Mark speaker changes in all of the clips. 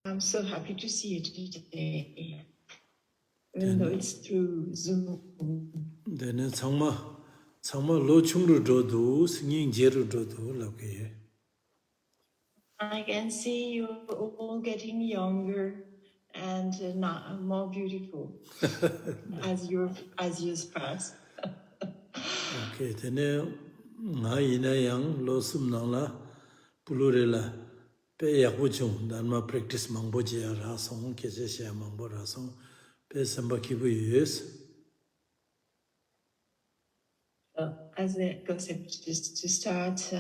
Speaker 1: I'm so happy to see you today, even though it's through Zoom.
Speaker 2: Then Tsangma lo chungru dodu, singing jeru dodu, okay.
Speaker 1: I can see you all getting younger and not more beautiful as years pass.
Speaker 2: Okay, then nga ina yang lo sum nang la pulure la pe yakbu chung dharma practice mangbo je ra song ke je sha mangbo ra song pe samba kibu yes.
Speaker 1: As a concept, just to start,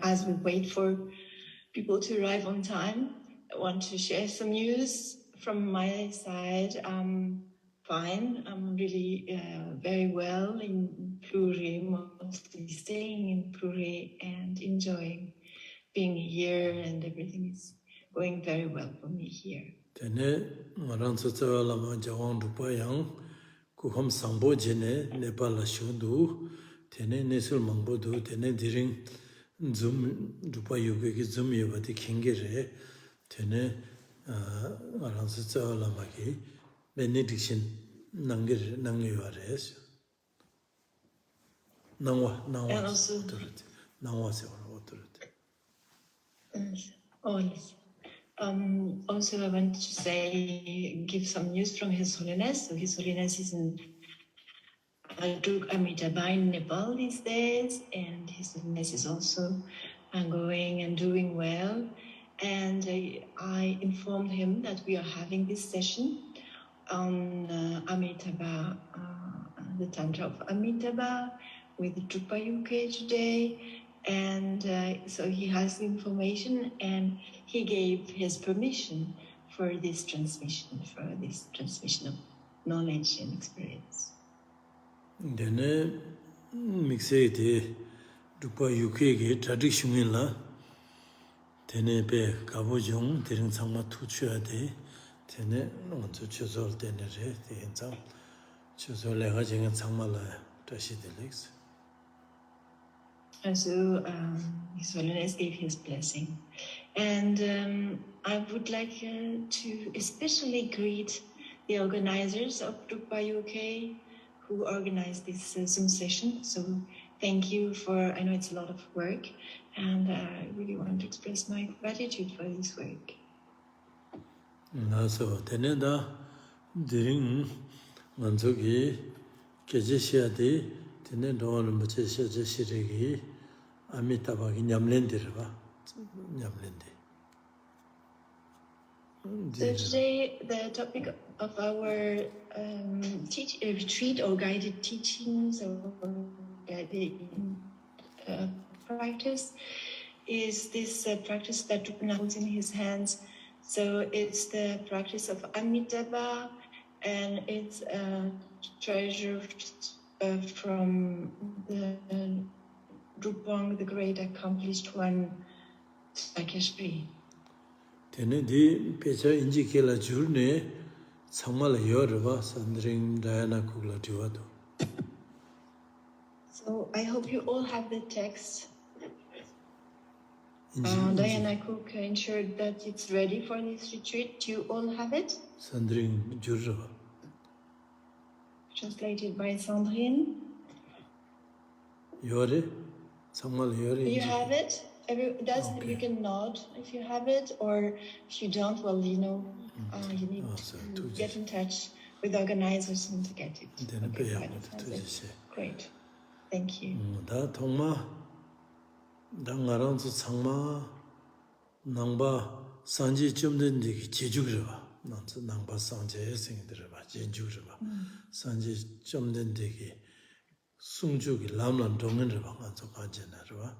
Speaker 1: as we wait for people to arrive on time, I want to share some news from my side. I'm fine. I'm really very well in Pluri, mostly staying in Pluri and enjoying being here, and everything is going very well for me here.
Speaker 2: Tene ngaran tsawa lama jawang rupa yang kukham sangbo jene Nepal la shundu tene nesul mangbo du tene diring zoom rupa yuge ki zoom yubati kingi re tene ngaran tsawa lama ki benediction nangyo res nangwa authority nangwa se authority.
Speaker 1: Oh yes. Also, I want to say, give some news from His Holiness. So His Holiness is in Amitabha in Nepal these days, and His Holiness is also going and doing well. And I informed him that we are having this session on Amitabha, the Tantra of Amitabha, with Drupa UK today. And so he has the information, and he gave his permission for this transmission of knowledge and experience.
Speaker 2: Dene mixe de Drupa UK ge tradition la tene pe kabo jong tering sangma tuchua de tene ngonzo chuzol tene re ten sang chuzol le ga jeng sangma la tashi de lex.
Speaker 1: And so His Holiness gave his blessing. And I would like to especially greet the organizers of Drupa UK who organized this Zoom session. So thank you I know it's a lot of work, and I really want to express my gratitude for this work.
Speaker 2: So tene da dering ngonzo gi keje sia de tene don mo che sia je siregi Amitabha ki nyamlende ba nyamlende.
Speaker 1: So today, the topic of our retreat or guided teachings or guided practice is this practice that Drupana holds in his hands. So it's the practice of Amitabha, and it's treasured from the Drupang, the great accomplished one, Shakyashree.
Speaker 2: Tene di pecha inji kela jurne sangmala yorba sandring Diana kugla diwado.
Speaker 1: So I hope you all have the text. Diana Cook ensured that it's ready for this retreat. Do you all have it?
Speaker 2: Sandring jurba.
Speaker 1: Translated by Sandrine.
Speaker 2: Yore? Sangmala yore?
Speaker 1: You have it? Okay. You can nod if you have it, or if you don't, well, you need to get in touch with the organizers and to get it. Great. Thank you.
Speaker 2: Da thongma da ngarang su changma nangba sanje chumden de jejugreba nangsu nangba sanje singdreba jejugreba sanje chumden de sungju gi lamlan dongenreba nganso kajena reba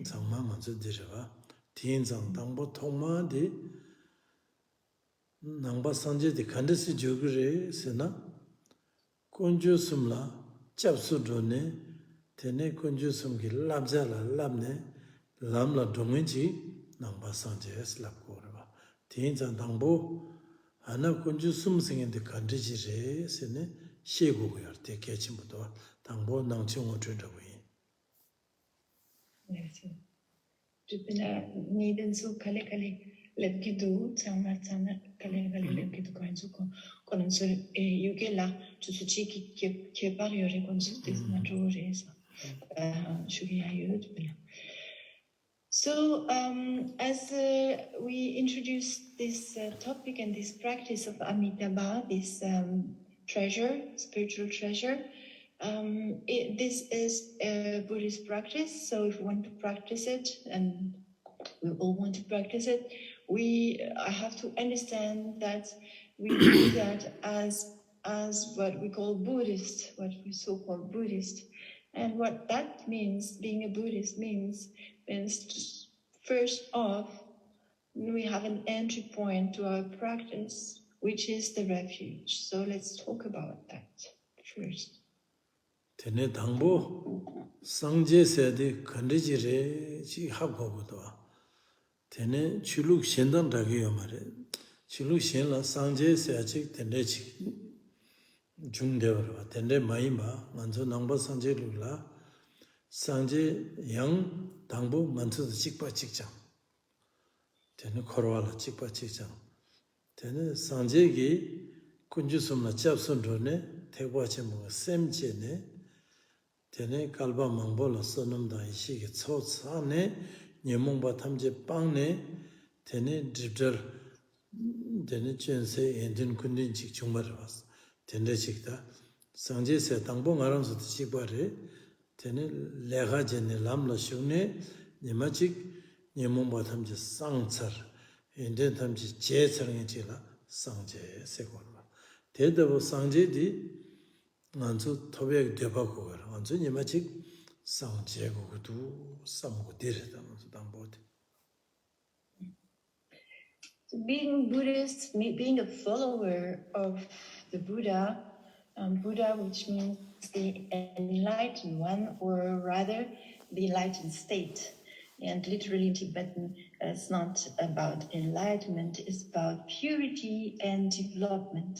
Speaker 2: changma nganso direba tienzang dangbo thongma de nangba sanje de kandasi jogre sena konjo sumla chapsu drone tene konju sumgi labzala labne lamla domenji nangba sanje slap korba tienzang dangbo ana konju sum singende kandiji re sene shegu go yarte kechimdo 당보 낭청을 준다고 해.
Speaker 1: 네. 주변에 니든 수 칼레칼레 lepkidu tsama kale lepkidu kanzu kononso yugela tusuchi ki pariore konsu tisma joresa shugiya yud bila. So, as we introduce this topic and this practice of Amitabha, this treasure, spiritual treasure, this is a Buddhist practice. So, if you want to practice it, and we all want to practice it, I have to understand that we do that as what we call Buddhist, what we so-called Buddhist. And what that means, being a Buddhist means first off, we have an entry point to our practice, which is the refuge. So let's talk about that first.
Speaker 2: Tene dangbo sangje sede kandijire chi habgogodo. Tene chuluk shendan dagiyo mare. Chuluk shenla sangje se achik tene chik jungdewarwa. Tene mayimba manzo nangba sangje lula sangje yang dangbo manzo chikpa chikchang. Tene korwala chikpa chikchang. Tene sangje gi kunjusumla chapsundrone tekwa chemunga semche ne tene kalba mangbola sonamda ishiki tsotsa ne nyemongba tamje pangne tene dribdar tene chense endin kundin chik chungmarwas tene chikta sangje se tangbo ngaramsu chikbare tene lega jene lamla shungne nyema chik nyemongba tamje sangtsar endin tamje chetsar nge chila sangje sekolwa tedabo sangje di nganzu to백 되바고 그러 nganzu 니마직 상제고도 samgo direta nganzu dambote.
Speaker 1: Being Buddhist, being a follower of the Buddha, Buddha, which means the enlightened one, or rather the enlightened state. And literally in Tibetan, it's not about enlightenment, it's about purity and development.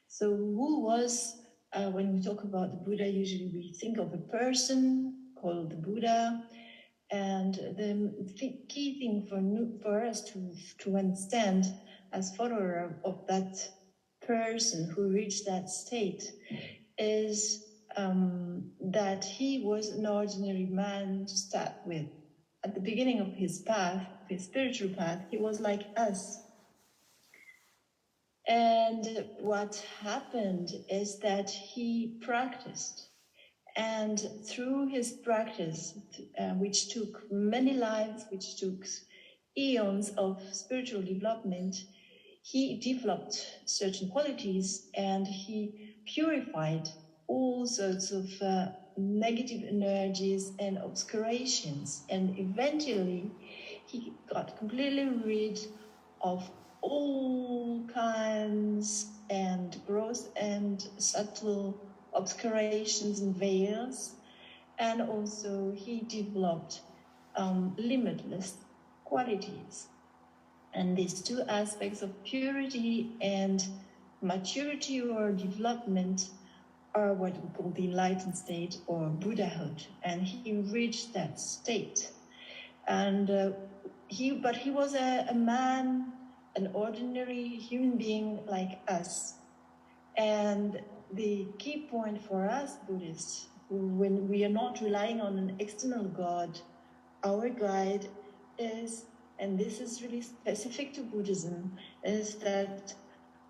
Speaker 1: So who was, when we talk about the Buddha, usually we think of a person called the Buddha. And the key thing for us to understand as follower of that person who reached that state is that he was an ordinary man to start with. At the beginning of his path, his spiritual path, he was like us. And what happened is that he practiced. And through his practice, which took many lives, which took eons of spiritual development, he developed certain qualities and he purified all sorts of negative energies and obscurations. And eventually, he got completely rid of all kinds and gross and subtle obscurations and veils, and also he developed limitless qualities. And these two aspects of purity and maturity or development are what we call the enlightened state or Buddhahood. And he reached that state. And he was a man, an ordinary human being like us. And the key point for us Buddhists, when we are not relying on an external God, our guide is, and this is really specific to Buddhism, is that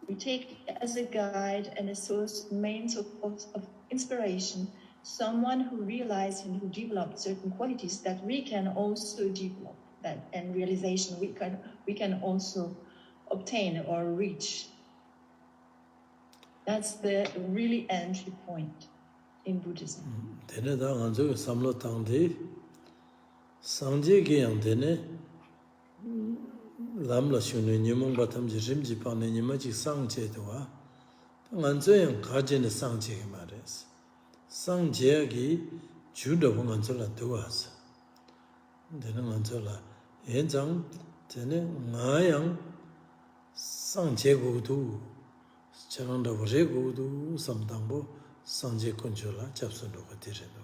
Speaker 1: we take as a guide and a source, main source of inspiration, someone who realized and who developed certain qualities that we can also develop, that and realization we can also obtain or reach. That's the really entry point in Buddhism.
Speaker 2: Tene da nganzu samlo tangde sangje ge yang tene lamla shunu nyumong batam ji rimji pa ne nyima ji sangje dowa nganzu yang gaje ne sangje ge mares sangje gi judo bo nganzu la dowas tene nganzu la yenjang tene ngayang sangje go do charanda re go do samdangbo sangje kunjola chapsun do dire do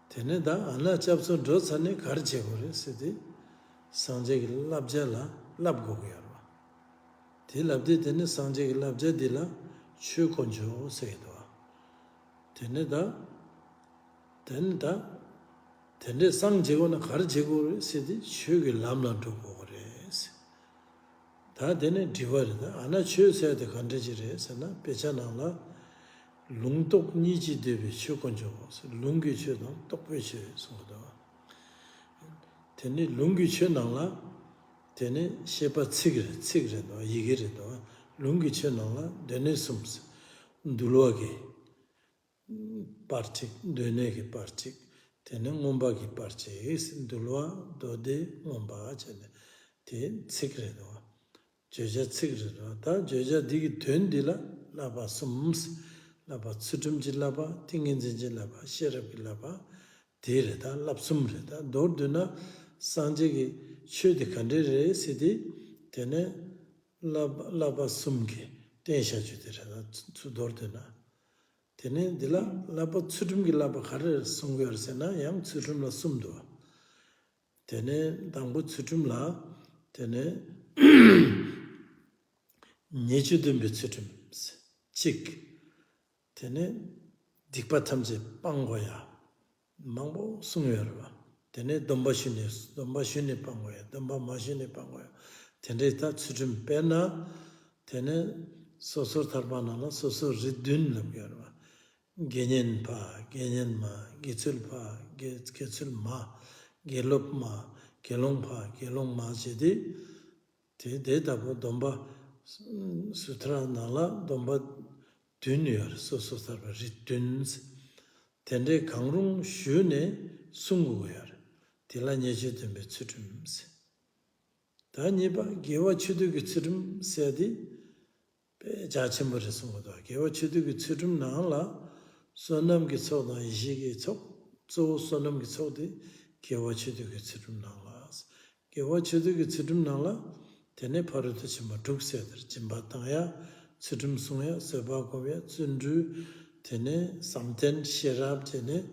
Speaker 2: tene da ala chapsun do sane garje gore sedi Sanje labjala labgoyarwa. Ti labdi tene sanje labja dila chu konjo sayidwa. Tene sanje gona kar jego sidi chu ge lamla dogo res. Da tene diwarida ana chu sayade kandajire sana pechanangla lungtok niji debi chu konjo lungi chu dang tokpe chu sungdawa. Tene lungi chu nangla tene shepa tsigre do yigire do lungi chu nangla dene sums dulwa ge parchik dene ge parchik tene ngomba ge parchik is dulwa dode ngomba chene te tsigre do joja tsigre do ta joja digi dendila laba sums laba tsutumji laba tinginji laba sherab laba tere da lapsumre da dorduna sanjegi chudi kandere sidi tene laba sumge tensha judere da tsudorduna tene dila laba tsutumgi laba kharir sungwer sena yang tsutumla sumdo tene dangbu tsutumla tene nyechudumbi tsutum chik tene dikpa tamze panggoya 망보 sungwerwa tene domba shuni panggoya domba mashuni panggoya tene ta tsutum pena tene sosor tarbana sosor ridun labgyarwa genyen ma gitsul ma gelop ma gelong ma jedi te de dabo domba sutra nala domba dun sosor tarba ridun tende 강릉 슈네 숭구고요. 딜라 예제든베 추름스. 다니바 개와 추두기 추름 세디 베 자침버려 숭고도 개와 추두기 추름 나라 선남기 소나 이시기 조 선남기 소디 개와 추두기 추름 나라 개와 추두기 추름 나라 테네 파르트 치마 독세들 진바타야 추름 숭야 서바고야 준주 tene samten sherab tene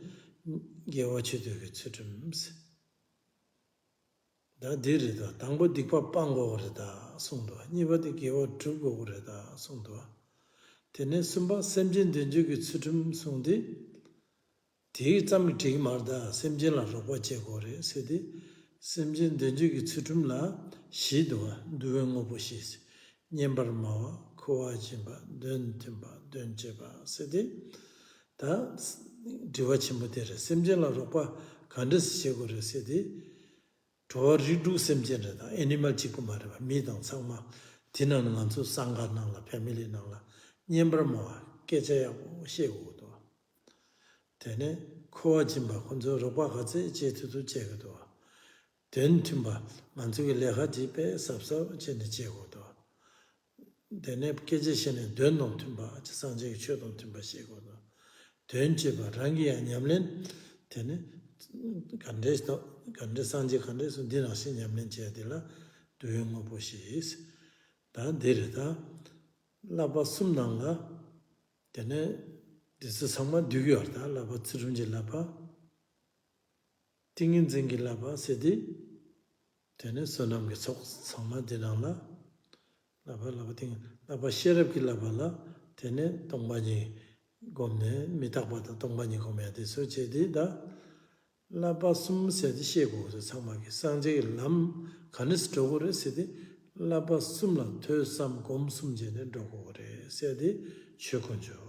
Speaker 2: gewa chidugi tsudums. Da diri da, tangbo dikpa pango gore da sungdwa, nipa di gewa drugo gore da sungdwa. Tene sumba semjin denjugi tsudum sungdi, digi tsami digi marda semjin la roba che gore, sedi semjin denjugi tsudum la shidwa, duwe ngobo shisi, nyembar mawa, kowa jimba, dun timba, dun jeba, sedi 다 디와치모데레 semjela ropa kandas chegore sedi to ridu semjela da animal chikumara midang sangma dinan ngansu sangga nangla family nangla nyembramo kejeya shego do tene koajimba konzo ropa gaze jetudu jegodo den timba manzuge leha jipe sapsa chene jegodo tene kejeshene den nom timba sanje chodom timba shegodo 된체바 랑기야 냠len 테네 간데 산지 간데서 디나시 냠len 제들라 도용어 보시스 다 데르다 라바 숨낭라 테네 디스 상마 두겨다 라바 츠룬지 라바 띵인 쟁기 라바 세디 테네 소남게 속 상마 디나라 라바 띵 라바 셰럽기 라바라 테네 동바지 gomne mitakbata tongbanyi gomya de so che di da la basum se di shego so samagi sanje lam kanis dogore se di la basum la to sam gom sum je ne dogore se di chukonjo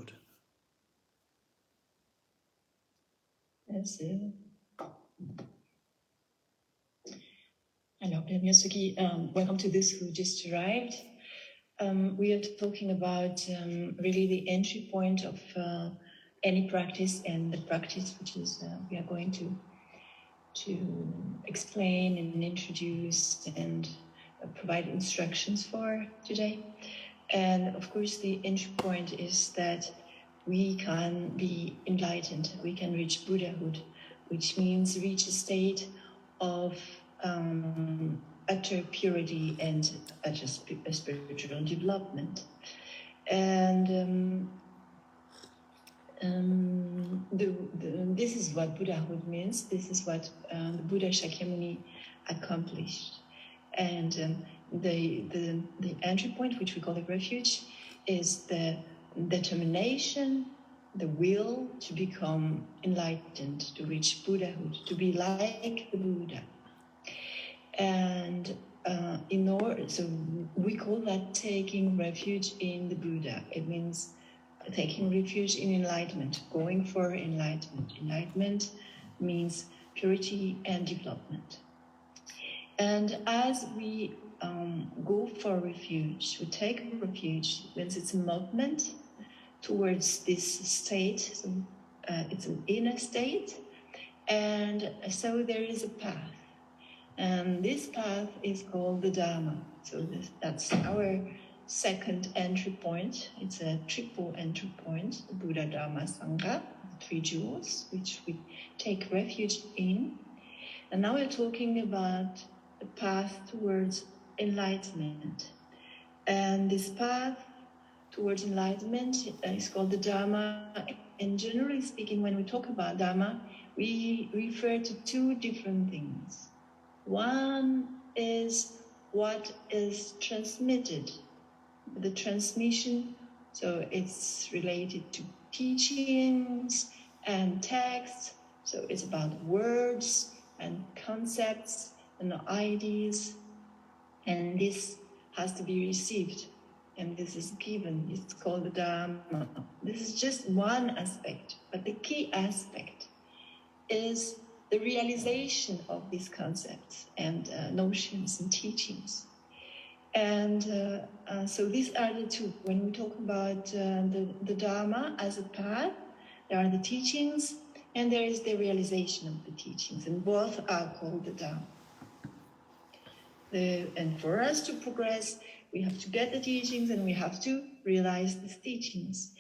Speaker 1: Merci. Alors, bienvenue à ceux qui, welcome to those who just arrived. We are talking about really the entry point of any practice and the practice which is we are going to explain and introduce and provide instructions for today. And of course, the entry point is that we can be enlightened, we can reach Buddhahood, which means reach a state of utter purity and utter spiritual development. And this is what Buddhahood means. This is what the Buddha Shakyamuni accomplished. And the entry point, which we call the refuge, is the determination, the will to become enlightened, to reach Buddhahood, to be like the Buddha. And so we call that taking refuge in the Buddha. It means taking refuge in enlightenment, going for enlightenment. Enlightenment means purity and development. And as we go for refuge, we take refuge, means it's a movement towards this state. So, it's an inner state, and so there is a path. And this path is called the Dharma. So that's our second entry point. It's a triple entry point, the Buddha, Dharma, Sangha, the three jewels, which we take refuge in. And now we're talking about the path towards enlightenment. And this path towards enlightenment is called the Dharma. And generally speaking, when we talk about Dharma, we refer to two different things. One is what is transmitted, the transmission, so it's related to teachings and texts, so it's about words and concepts and ideas, and this has to be received, and this is given. It's called the Dharma. This is just one aspect, but the key aspect is the realization of these concepts and notions and teachings. And so these are the two. When we talk about the Dharma as a path, there are the teachings and there is the realization of the teachings, and both are called the Dharma. And for us to progress, we have to get the teachings and we have to realize these teachings.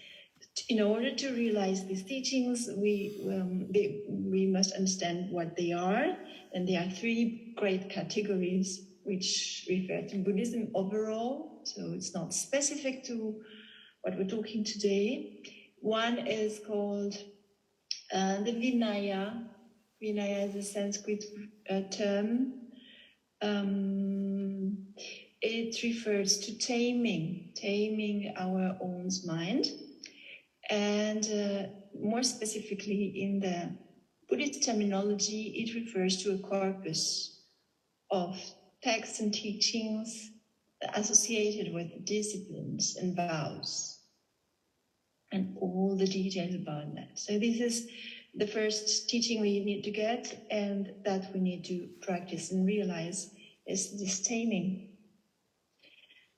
Speaker 1: In order to realize these teachings, we must understand what they are, and there are three great categories which refer to Buddhism overall, so it's not specific to what we're talking today. One is called the Vinaya. Vinaya is a Sanskrit term. It refers to taming our own mind. And more specifically, in the Buddhist terminology, it refers to a corpus of texts and teachings associated with disciplines and vows, and all the details about that. So this is the first teaching we need to get, and that we need to practice and realize is this taming.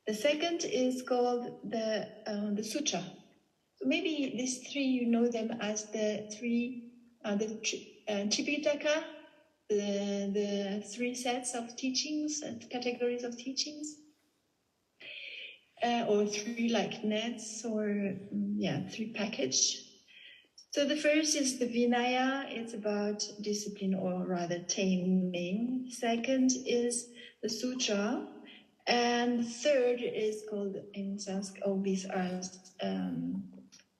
Speaker 1: The second is called the Sutra. So maybe these three, you know them as the Tripitaka, the three sets of teachings and categories of teachings, or three like nets, or three package. So the first is the Vinaya. It's about discipline, or rather taming. Second is the Sutra, and third is called in Sanskrit. Oh, these are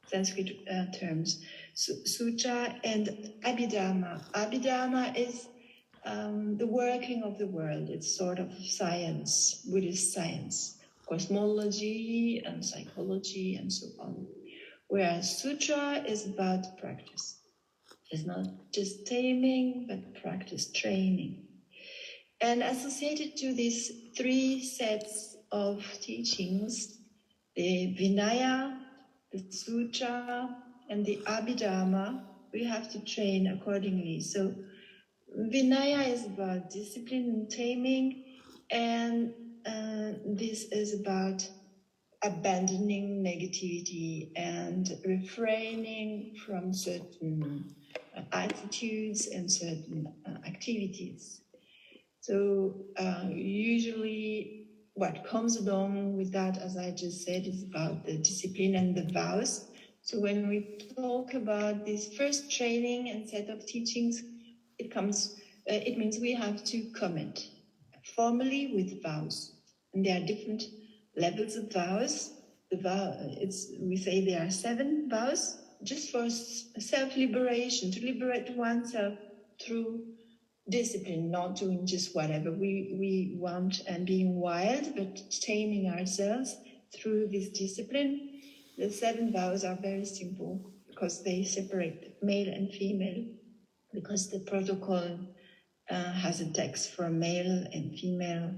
Speaker 1: Sanskrit terms, Sutra and Abhidharma. Abhidharma is the working of the world. It's sort of science, Buddhist science, cosmology and psychology and so on. Whereas Sutra is about practice. It's not just taming, but practice training. And associated to these three sets of teachings, the Vinaya, the Sutra, and the Abhidharma, we have to train accordingly. So Vinaya is about discipline and taming, and this is about abandoning negativity and refraining from certain attitudes and certain activities. So usually what comes along with that, as I just said, is about the discipline and the vows. So when we talk about this first training and set of teachings, it means we have to commit formally with vows. And there are different levels of vows. We say there are 7 vows, just for self-liberation, to liberate oneself through discipline, not doing just whatever we want and being wild, but taming ourselves through this discipline. The 7 vows are very simple because they separate male and female, because the protocol has a text for male and female.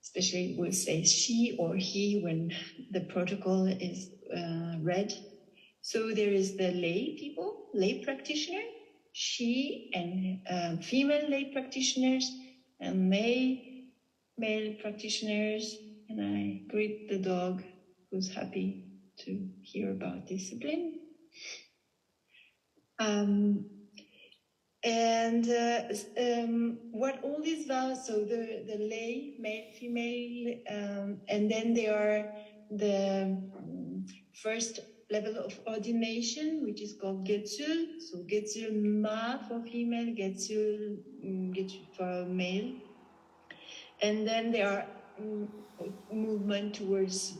Speaker 1: Especially we'll say she or he when the protocol is read. So there is the lay people, lay practitioner, she and female lay practitioners, and male practitioners. And I greet the dog who's happy to hear about discipline. What all these vows, so the lay, male, female, and then there are the first level of ordination, which is called Getsul. So Getsul Ma for female, Getsul for male. And then there are movement towards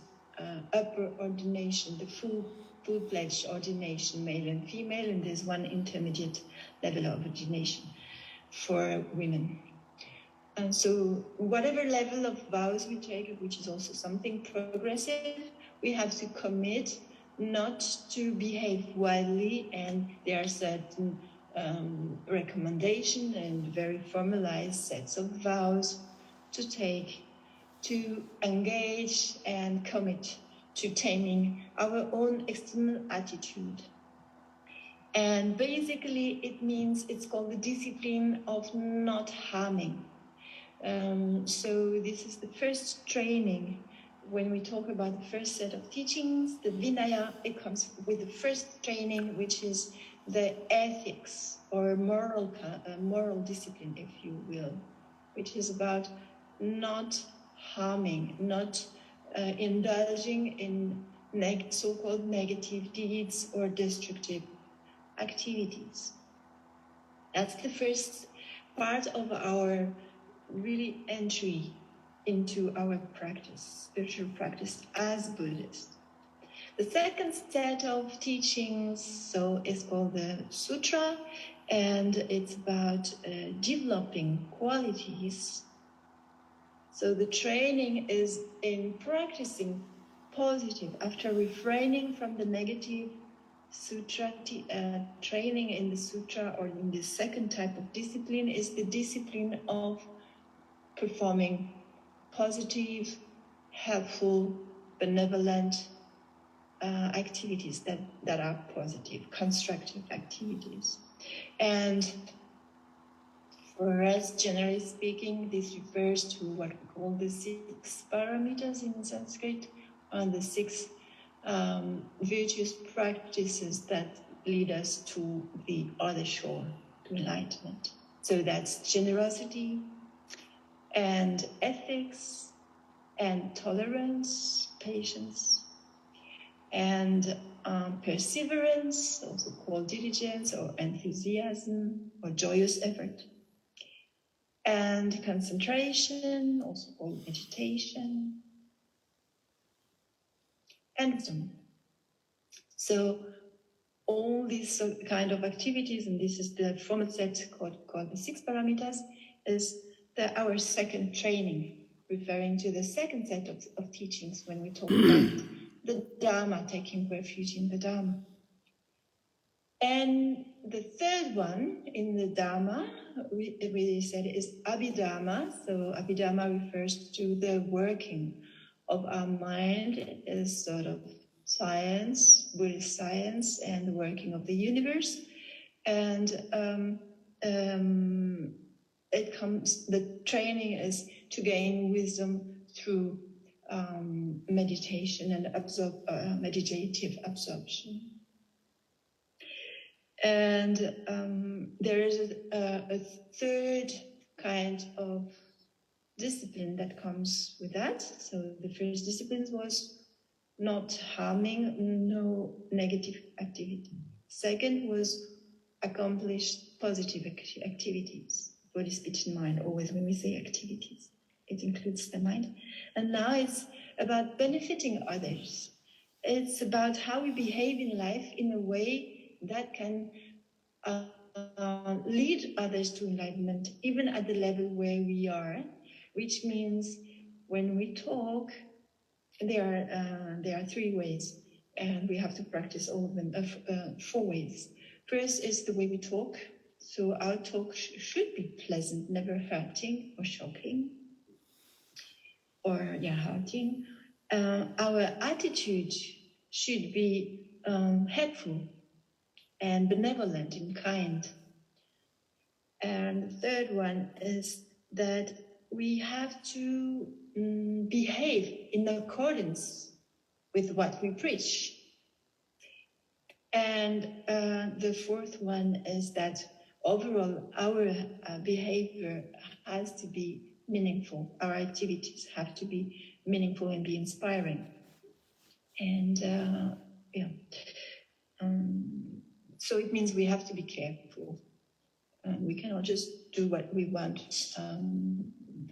Speaker 1: upper ordination, the full-fledged ordination, male and female, and there's one intermediate level of ordination for women. And so whatever level of vows we take, which is also something progressive, we have to commit not to behave wildly, and there are certain recommendations and very formalized sets of vows to take, to engage and commit to taming our own external attitude. And basically it means, it's called the discipline of not harming. So this is the first training. When we talk about the first set of teachings, the Vinaya, it comes with the first training, which is the ethics or moral discipline, if you will, which is about not harming, not indulging in so-called negative deeds or destructive activities. That's the first part of our really entry into our practice, spiritual practice as Buddhists. The second set of teachings is called the Sutra, and it's about developing qualities. So the training is in practicing positive, after refraining from the negative. Sutra training in the sutra, or in the second type of discipline, is the discipline of performing positive, helpful, benevolent activities that are positive, constructive activities. And for us, generally speaking, this refers to what we call the 6 parameters in Sanskrit, and the 6 virtuous practices that lead us to the other shore, to enlightenment. So that's generosity and ethics and tolerance, patience, and perseverance, also called diligence or enthusiasm or joyous effort, and concentration, also called meditation, and wisdom. So all these kind of activities, and this is the formal set called the 6 parameters, is our second training, referring to the second set of teachings when we talk about the Dharma, taking refuge in the Dharma. And the third one in the Dharma, we said, is Abhidharma. So Abhidharma refers to the working of our mind as sort of science, Buddhist science, and the working of the universe. And the training is to gain wisdom through meditation and meditative absorption. And there is a third kind of discipline that comes with that. So the first discipline was not harming, no negative activity. Second was accomplish positive activities, body, speech, and mind. Always when we say activities, it includes the mind. And now it's about benefiting others. It's about how we behave in life in a way that can lead others to enlightenment, even at the level where we are, which means when we talk, there are 3 ways, and we have to practice all of them, 4 ways. First is the way we talk. So our talk should be pleasant, never hurting or shocking, or hurting. Our attitude should be helpful and benevolent and kind. And the third one is that we have to behave in accordance with what we preach. And the fourth one is that overall our behavior has to be meaningful. Our activities have to be meaningful and be inspiring. And so it means we have to be careful. We cannot just do what we want,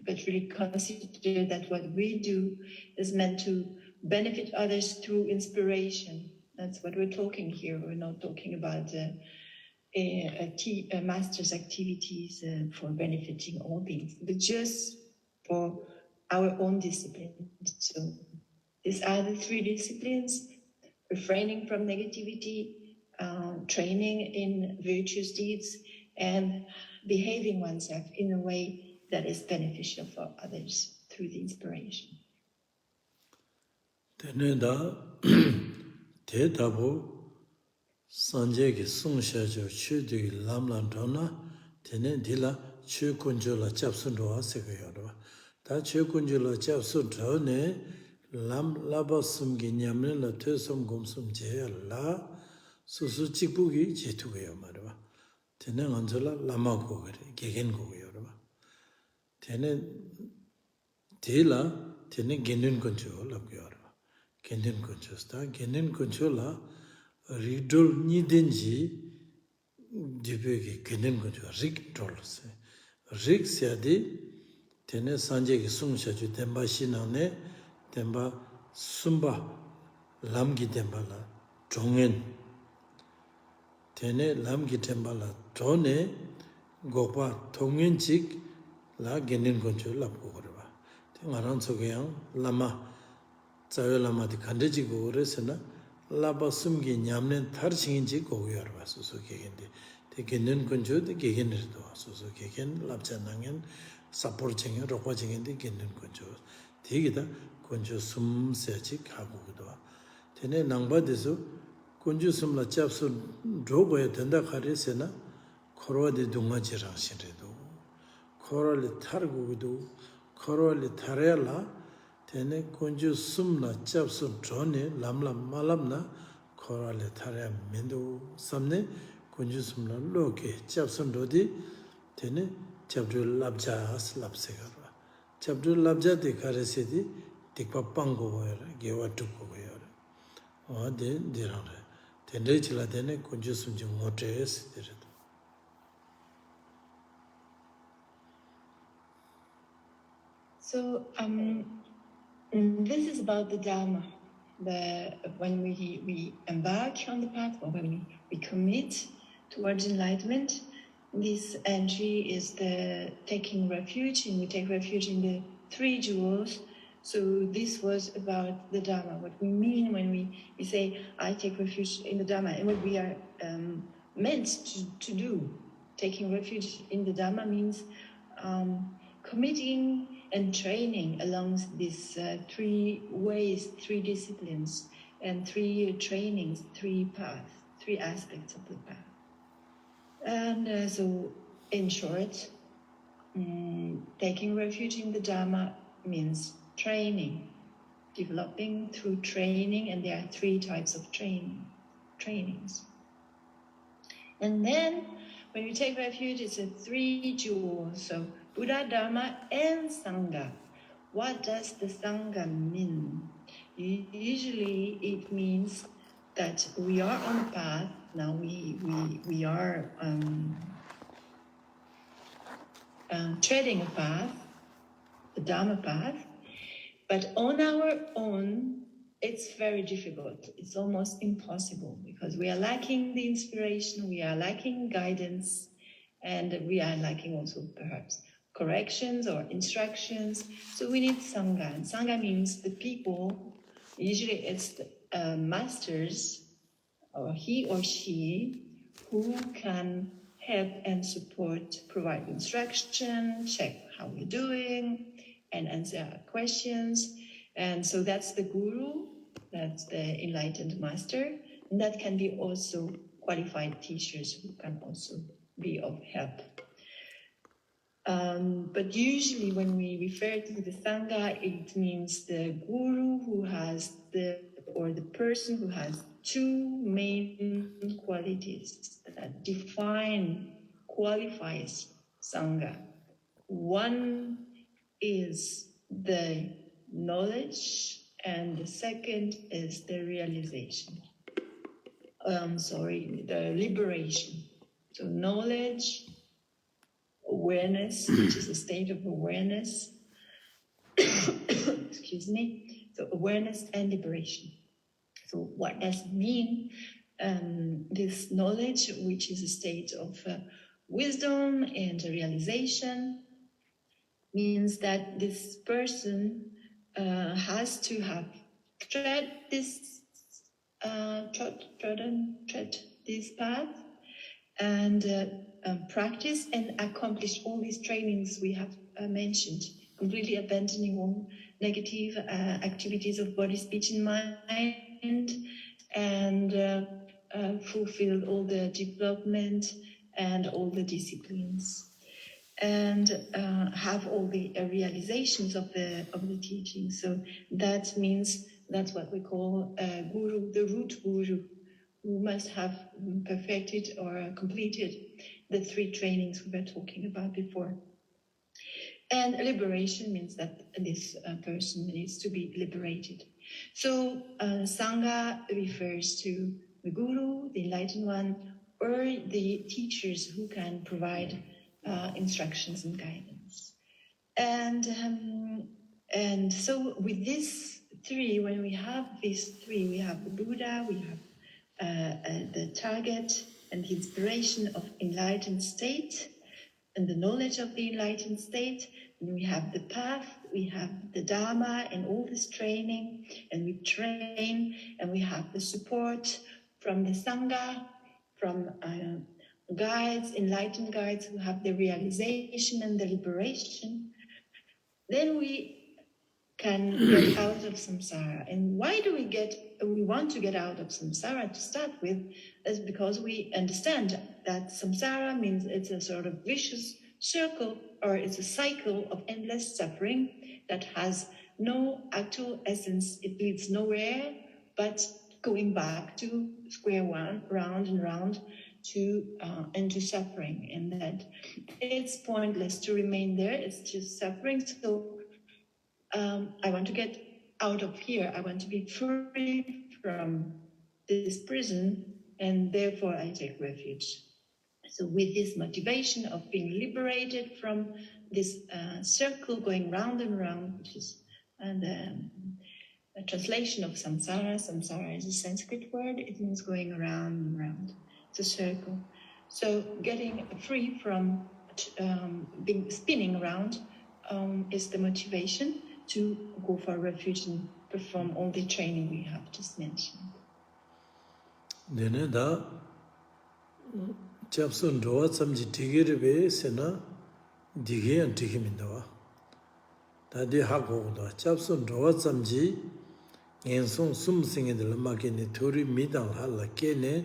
Speaker 1: but really consider that what we do is meant to benefit others through inspiration. That's what we're talking here. We're not talking about a master's activities for benefiting all beings, but just for our own discipline. So these are the 3 disciplines: refraining from negativity, training in virtuous deeds, and behaving oneself in a way that is beneficial for others through the inspiration.
Speaker 2: Tenenda Tetabu Sanjay Sungshajo Chudi Lamlan Dona, Tenendila, Chukunjula Chapsundua Segayorva. That Chukunjula Chapsundone, Lam Labasumgi Nyamila Tesum Gumsum Jea La, Susuchipugi Jetuga Marva. Tenen Angela Lama Gogari, Gegen Goyorva. Tenen Tila, Tenen Gendun Control of Yorva. Gendun Conchosta, Gendun Conchola. Ridol Nidenji Dibegi Gendun Concho, Rick Dolls. Rick Siadi, Tene Sanje Sungshachu, Temba Shinane, Temba Sumba, Lamgi Tembala, Jongen. Tene Lamgi Tembala, Tone, Gopa, Tongen Chik, La Gendun Concho, La Pogoreva. Tengaran Sogayang, Lama, Zawe Lama di Kandeji Goresena. Laba sumgi nyamnen thar chingi gogyarwa susu kegende te genen konjo de gegener do susu kegen labcha nangen sapor chingi rokwa chingi de genen konjo tegida konjo sum sechi kagu do tene nangba desu konjo sumla chapsu drogo ya tenda khare sena khorwa de dunga jirang shinre do khorwa le thar gu do khorwa le tharela tene konju sumna chapsu drone lamla malamna korale thare mendo samne konju sumna loke chapsu dodi tene chapdu labja as labsegarwa chapdu labja de karese di tikpa pango goyara gewa tukko goyara o de dirare tende chila tene konju sumji ngotes dire.
Speaker 1: So this is about the Dharma. When we embark on the path, or when we commit towards enlightenment, this entry is the taking refuge, and we take refuge in the 3 jewels. So this was about the Dharma, what we mean when we say, I take refuge in the Dharma, and what we are meant to do. Taking refuge in the Dharma means committing and training along these 3 ways, 3 disciplines, and 3 trainings, 3 paths, 3 aspects of the path. And so, in short, taking refuge in the Dharma means training, developing through training, and there are 3 types of trainings. And then, when we take refuge, it's a 3 jewels, so Buddha, Dharma, and Sangha. What does the Sangha mean? Usually it means that we are on a path. Now we are treading a path, the Dharma path, but on our own, it's very difficult. It's almost impossible because we are lacking the inspiration, we are lacking guidance, and we are lacking also perhaps corrections or instructions. So we need Sangha. And Sangha means the people, usually it's the masters, or he or she, who can help and support, provide instruction, check how we're doing, and answer our questions. And so that's the guru, that's the enlightened master, and that can be also qualified teachers who can also be of help. But usually when we refer to the Sangha, it means the guru who has or the person who has two main qualities that qualifies Sangha. One is the knowledge, and the second is the realization. The liberation. So knowledge, awareness, which is a state of awareness. Excuse me. So awareness and liberation. So what does it mean? This knowledge, which is a state of wisdom and realization, means that this person has to have tread this path and practice and accomplish all these trainings we have mentioned, completely abandoning all negative activities of body, speech, and mind, and fulfill all the development and all the disciplines, and have all the realizations of the teaching. So that means that's what we call guru, the root guru, who must have perfected or completed the 3 trainings we were talking about before. And liberation means that this person needs to be liberated. So Sangha refers to the guru, the enlightened one, or the teachers who can provide instructions and guidance. And so with these 3, when we have these 3, we have the Buddha, we have the target and the inspiration of enlightened state and the knowledge of the enlightened state. And we have the path, we have the Dharma and all this training, and we train, and we have the support from the Sangha, from guides, enlightened guides who have the realization and the liberation. Then we can get out of samsara. And why do we want to get out of samsara to start with? Is because we understand that samsara means it's a sort of vicious circle, or it's a cycle of endless suffering that has no actual essence. It leads nowhere but going back to square one, round and round, into suffering, and that it's pointless to remain there. It's just suffering. So I want to get out of here. I want to be free from this prison, and therefore I take refuge. So with this motivation of being liberated from this circle going round and round, which is a translation of samsara. Samsara is a Sanskrit word. It means going around and round. It's a circle. So getting free from being spinning around is the motivation to go for refuge and perform all the training we have just mentioned.
Speaker 2: Dene da chapsun rowa samji tigirbe sena digiyan tigimindawa. Tadi hako da chapsun rowa samji ensong sum singe de lama kene thori midang hala kene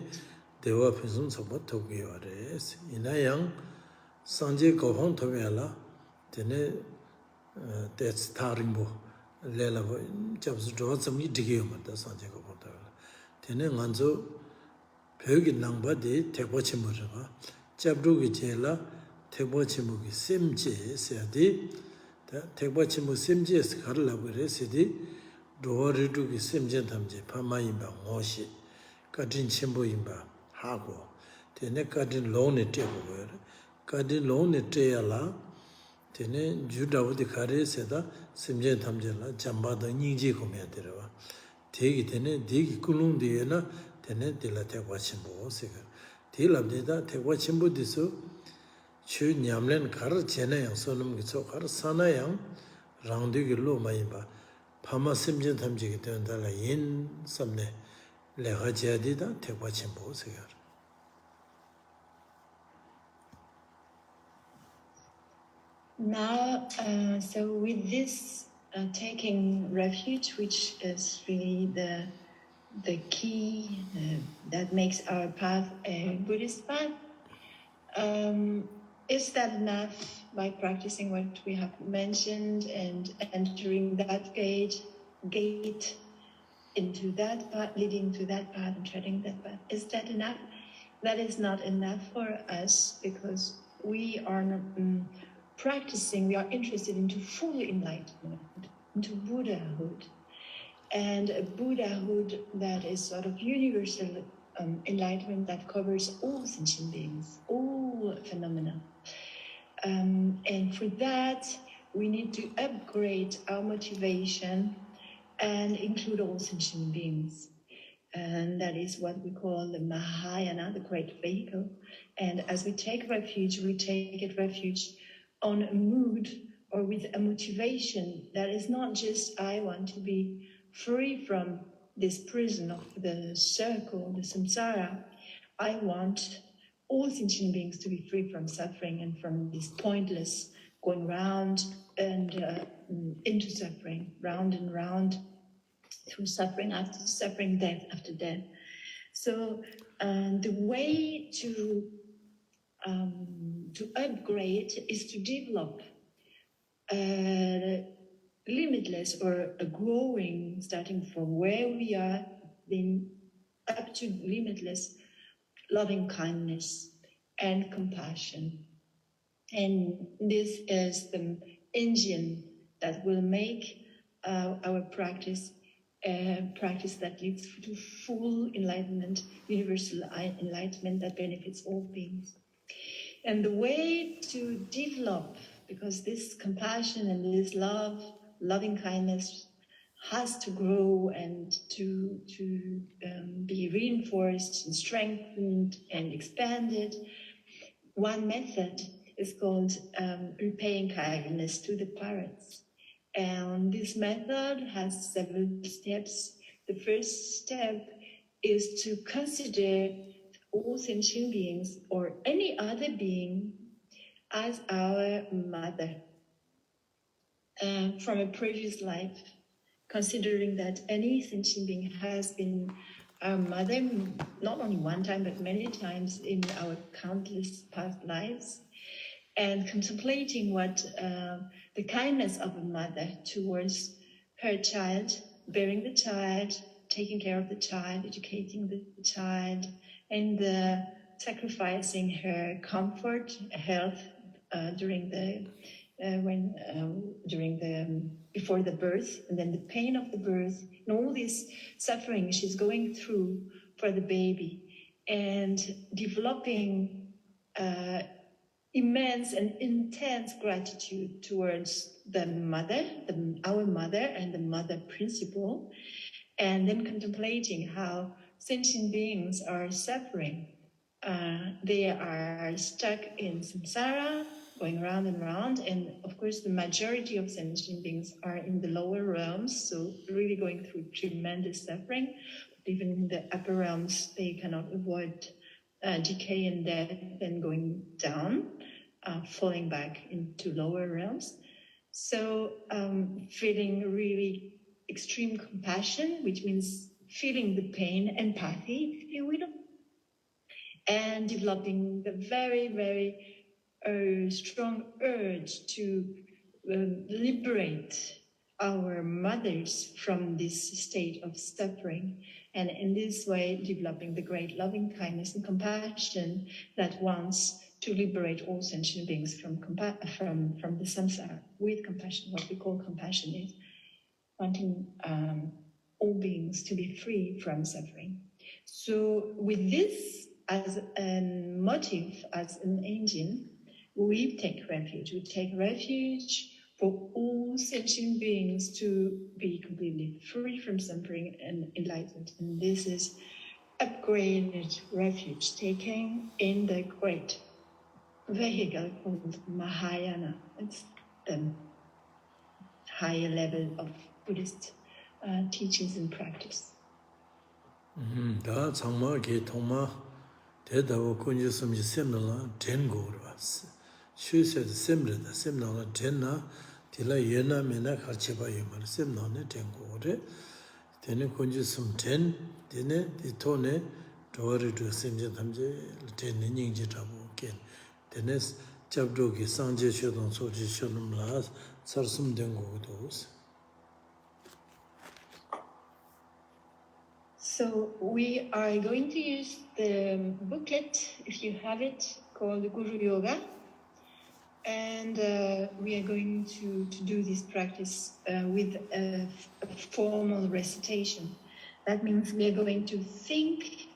Speaker 2: dewa pisum soba togiwa res. Inayang sanje kohong togiala dene that's tarimbo lela chapsun rowa samji digiyo mata sanje kohong togiala. Dene nganzo 벽이 낭바디 대보치무르가 잡루기 제라 대보치무기 셈제 세디 대보치무 셈제스 가르라고 그래서디 로어르두기 셈제 담제 파마임바 모시 가진 침보임바 하고 되네 가진 론에 떼고 가진 론에 떼야라 되네 주다우디 가레세다 셈제 담제라 잠바다 닝지 고메야 되라와 Tegi tene, digi kulung diye na, tene dila tekwa chimbo sega. Dila dida tekwa chimbo diso, chu nyamlen kar chena yang sonum giso, kar sana yang rangdu gi lo mayimba. Pama simjin tamji gi tene dala yin samne, lega jaya dida tekwa chimbo sega.
Speaker 1: Now, so with this taking refuge, which is really the key that makes our path a Buddhist path, is that enough by practicing what we have mentioned and entering that gate into that path, leading to that path and treading that path? Is that enough? That is not enough for us because we are not practicing, we are interested into full enlightenment, into Buddhahood. And a Buddhahood that is sort of universal enlightenment that covers all sentient beings, all phenomena. And for that, we need to upgrade our motivation and include all sentient beings. And that is what we call the Mahayana, the great vehicle. And as we take refuge on a mood or with a motivation that is not just, I want to be free from this prison of the circle, the samsara. I want all sentient beings to be free from suffering and from this pointless going round and into suffering, round and round, through suffering after suffering, death after death. So the way to upgrade is to develop limitless or a growing, starting from where we are, then up to limitless loving kindness and compassion. And this is the engine that will make our practice a practice that leads to full enlightenment, universal enlightenment that benefits all beings. And the way to develop, because this compassion and this love, loving kindness has to grow and to be reinforced and strengthened and expanded. One method is called repaying kindness to the parents. And this method has several steps. The first step is to consider all sentient beings or any other being as our mother from a previous life, considering that any sentient being has been our mother, not only one time, but many times in our countless past lives, and contemplating what the kindness of a mother towards her child, bearing the child, taking care of the child, educating the child, and sacrificing her comfort, health during the before the birth, and then the pain of the birth, and all this suffering she's going through for the baby, and developing immense and intense gratitude towards the mother, our mother, and the mother principle, and then contemplating how sentient beings are suffering. They are stuck in samsara, going round and round, and of course the majority of sentient beings are in the lower realms, so really going through tremendous suffering. Even in the upper realms, they cannot avoid decay and death and going down, falling back into lower realms. So feeling really extreme compassion, which means feeling the pain, empathy, if you will, and developing the very, very strong urge to liberate our mothers from this state of suffering. And in this way, developing the great loving kindness and compassion that wants to liberate all sentient beings from the samsara with compassion. What we call compassion is wanting all beings to be free from suffering. So with this as a motive, as an engine, we take refuge. We take refuge for all sentient beings to be completely free from suffering and enlightened. And this is upgraded refuge taken in the great vehicle called Mahayana. It's the higher level of Buddhist teachings and practice.
Speaker 2: Da changma ge thongma de da wo kunju samji semna la den go ro shu se de semre da semna la den na tila yena mena kharche ba yema semna ne den go re tene kunju sum den dene di to ne dori do semje damje den ne ning je ta bo ken tene chabdo ge sangje shodon so ji shodum la sarsum den go do.
Speaker 1: So we are going to use the booklet, if you have it, called Guru Yoga. And we are going to do this practice with a formal recitation. That means we are going to think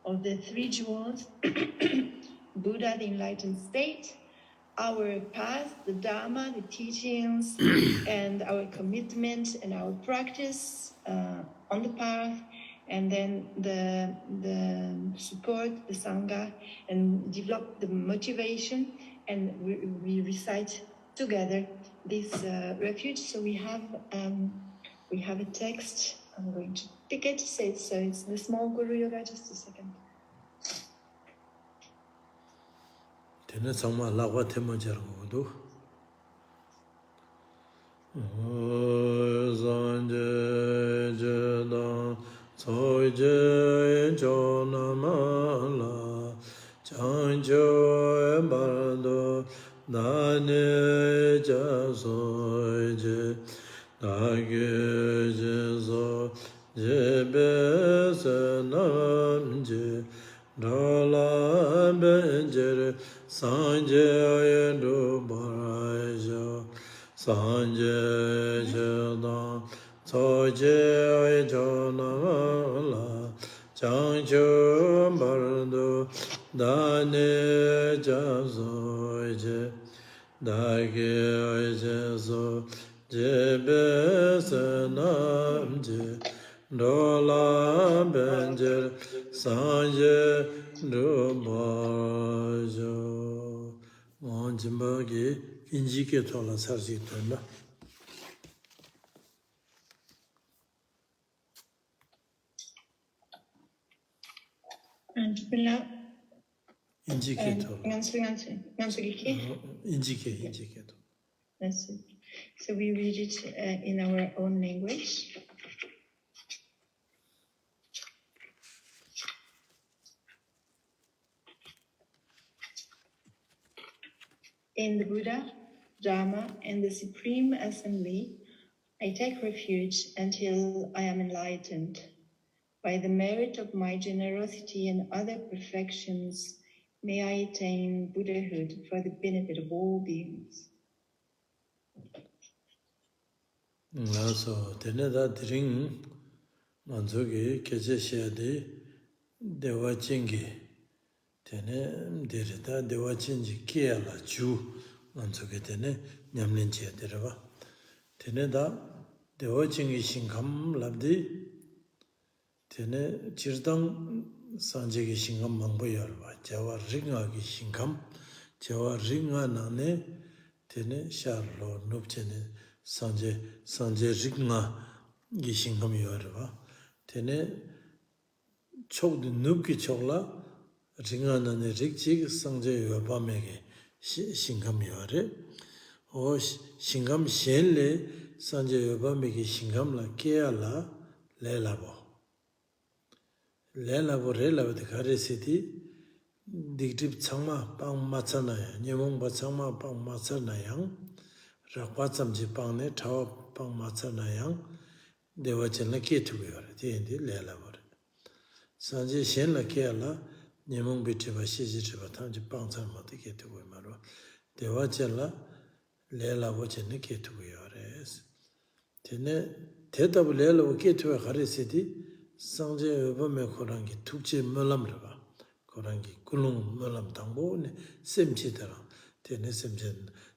Speaker 1: of the three jewels, Buddha, the enlightened state, our path, the Dharma, the teachings, and our commitment and our practice on the path, and then the support, the Sangha, and develop the motivation, and we recite together this refuge. So we have a text. I'm going to pick it. So it's the small Guru Yoga. Just a second.
Speaker 2: Tene sangma lakwa tema jargo do. Zanje jedang tsoi je jo namala chanjo bardo dane ja soi je dage je so je be se nam je dala benjere sanje ayendo barajo sanje jedang soje ayjona chancho bardo dane jasoje dage ayjeso jebe sanamje dola benjer sanje dobajo Jinpa ge injike tola sarji tona. Injike tola. Injike tola.
Speaker 1: That's it. So we read it in our own language. In the Buddha, Dharma, and the Supreme Assembly, I take refuge until I am enlightened. By the merit of my generosity and other perfections, may I attain Buddhahood for the benefit of all beings.
Speaker 2: So, teneda dring manzogi keje shade dewa chingi tene derida dewa chingi kia la chu manzogi tene nyamlin che derwa teneda dewa chingi shinkam labdi tene chirdang sanjegi shinkam mangbo yarwa jawa ringa gi shinkam jawa ringa nane tene sharlo nupchene sanje ringa gi shinkam yarwa tene chok nupki chokla ringa nane rikchik sanje yarwa mege shinkam yarwa o shinkam shenle sanje yarwa mege shinkam la kea la le labo Lelabo relabo de kare siti digdip changma pang machana ya nyemong ba changma pang machana yang rakwa chamji pang ne thawa pang machana yang dewa chen la ke tu yor de indi lelabo sanje shen la ke la nyemong bi ba shi ji ba tham ji pang chan ma de ke tu ma ro dewa chen la lelabo chen ne ke tu yor es tene tetab lelabo ke tu kare siti Sangje yobame korangi tukche melam raba, korangi kulung melam tangbo ne semche tarang, tene semche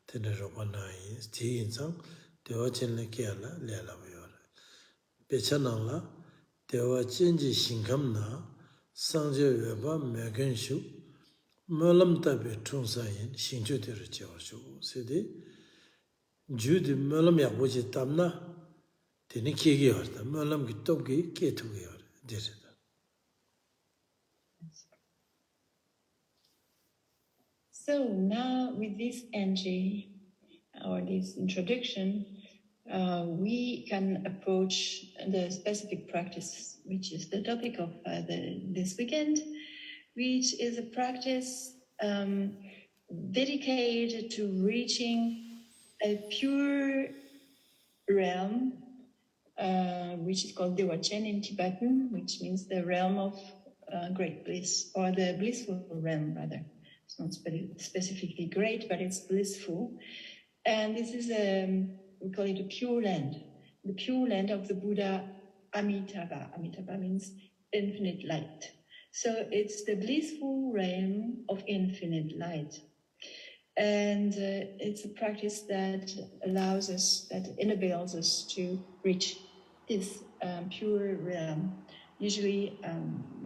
Speaker 2: Tenerobanai, Tea in some, Tewa Chenle Kiala, Lela Vior. Pechanala, Tewa Chenji Shinkamna, Sanje Weba, Megenshu, Mulam Tabe Trunsayin, Shinju Terichoshu, Sidi, Judy Mulam Yabuji Tamna, Teniki Giorda, Mulam Gitogi, Ketu Gior, did it.
Speaker 1: So now with this entry or this introduction, we can approach the specific practice, which is the topic of this weekend, which is a practice dedicated to reaching a pure realm, which is called Dewachen in Tibetan, which means the realm of great bliss, or the blissful realm, rather. It's not specifically great, but it's blissful. And this is, we call it a pure land, the pure land of the Buddha Amitabha. Amitabha means infinite light. So it's the blissful realm of infinite light. And it's a practice that allows us, that enables us to reach this pure realm. Usually,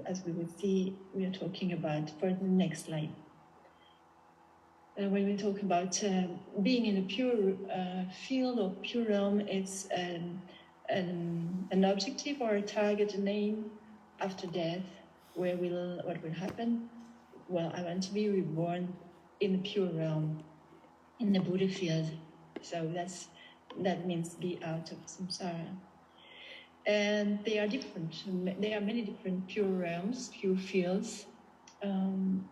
Speaker 1: as we will see, we are talking about for the next slide. When we talk about being in a pure field or pure realm, it's an objective or a target, an aim after death, what will happen? Well, I want to be reborn in the pure realm, in the Buddha field. So that means be out of samsara. And they are different. There are many different pure realms, pure fields,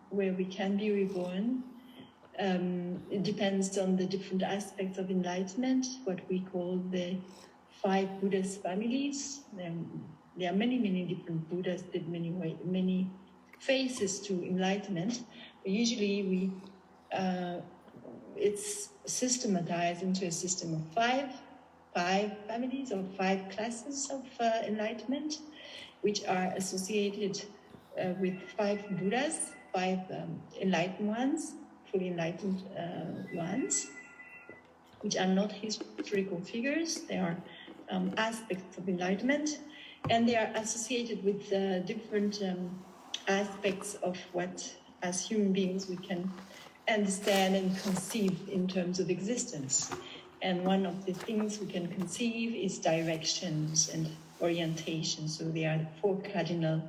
Speaker 1: where we can be reborn. It depends on the different aspects of enlightenment, what we call the 5 Buddhist families. There are many, many different Buddhas, many phases to enlightenment. But usually it's systematized into a system of 5 families or 5 classes of enlightenment, which are associated with 5 Buddhas, 5 enlightened ones, fully enlightened ones, which are not historical figures. They are aspects of enlightenment, and they are associated with different aspects of what, as human beings, we can understand and conceive in terms of existence. And one of the things we can conceive is directions and orientation. So there are 4 cardinal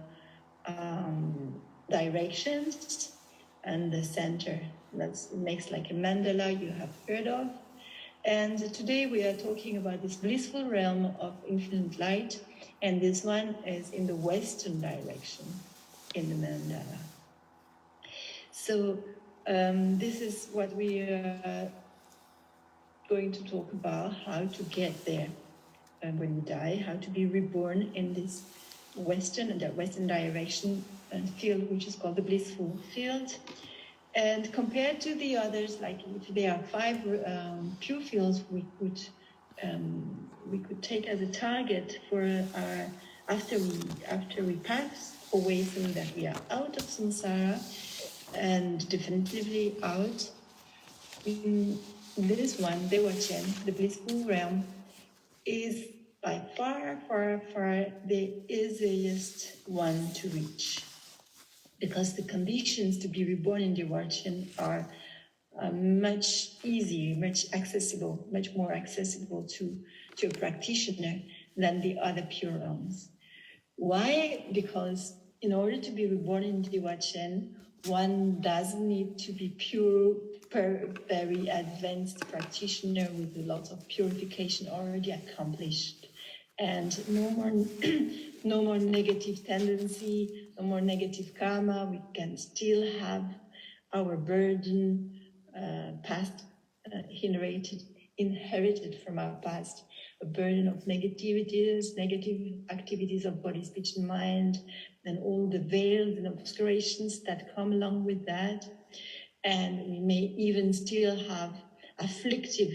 Speaker 1: directions, and the center that makes like a mandala you have heard of. And today we are talking about this blissful realm of infinite light, and this one is in the western direction in the mandala. So this is what we are going to talk about, how to get there when we die, how to be reborn in this western direction field, which is called the blissful field. And compared to the others, like if there are 5 pure fields, we could take as a target for our after we pass away, so that we are out of samsara and definitively out. In this one, Dewachen, the blissful realm, is by far the easiest one to reach, because the conditions to be reborn in Dewachen are much easier, much more accessible to a practitioner than the other pure realms. Why? Because in order to be reborn in Dewachen, one doesn't need to be pure, very advanced practitioner with a lot of purification already accomplished, and no more negative tendency, no more negative karma. We can still have our burden, past, inherited from our past, a burden of negative activities of body, speech, and mind, and all the veils and obscurations that come along with that. And we may even still have afflictive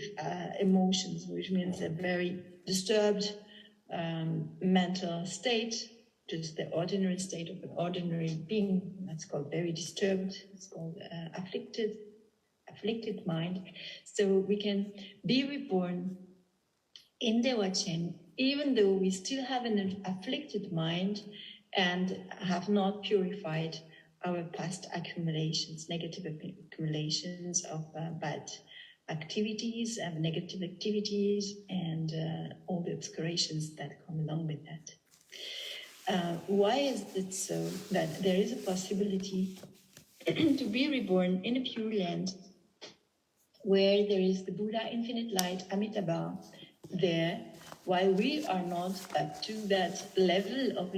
Speaker 1: emotions, which means a very disturbed mental state, just the ordinary state of an ordinary being. That's called very disturbed. It's called afflicted afflicted mind. So we can be reborn in Dewachen, even though we still have an afflicted mind and have not purified our past accumulations, negative accumulations of bad activities and negative activities and all the obscurations that come along with that. Why is it so that there is a possibility to be reborn in a pure land where there is the Buddha, infinite light, Amitabha, there, while we are not up to that level of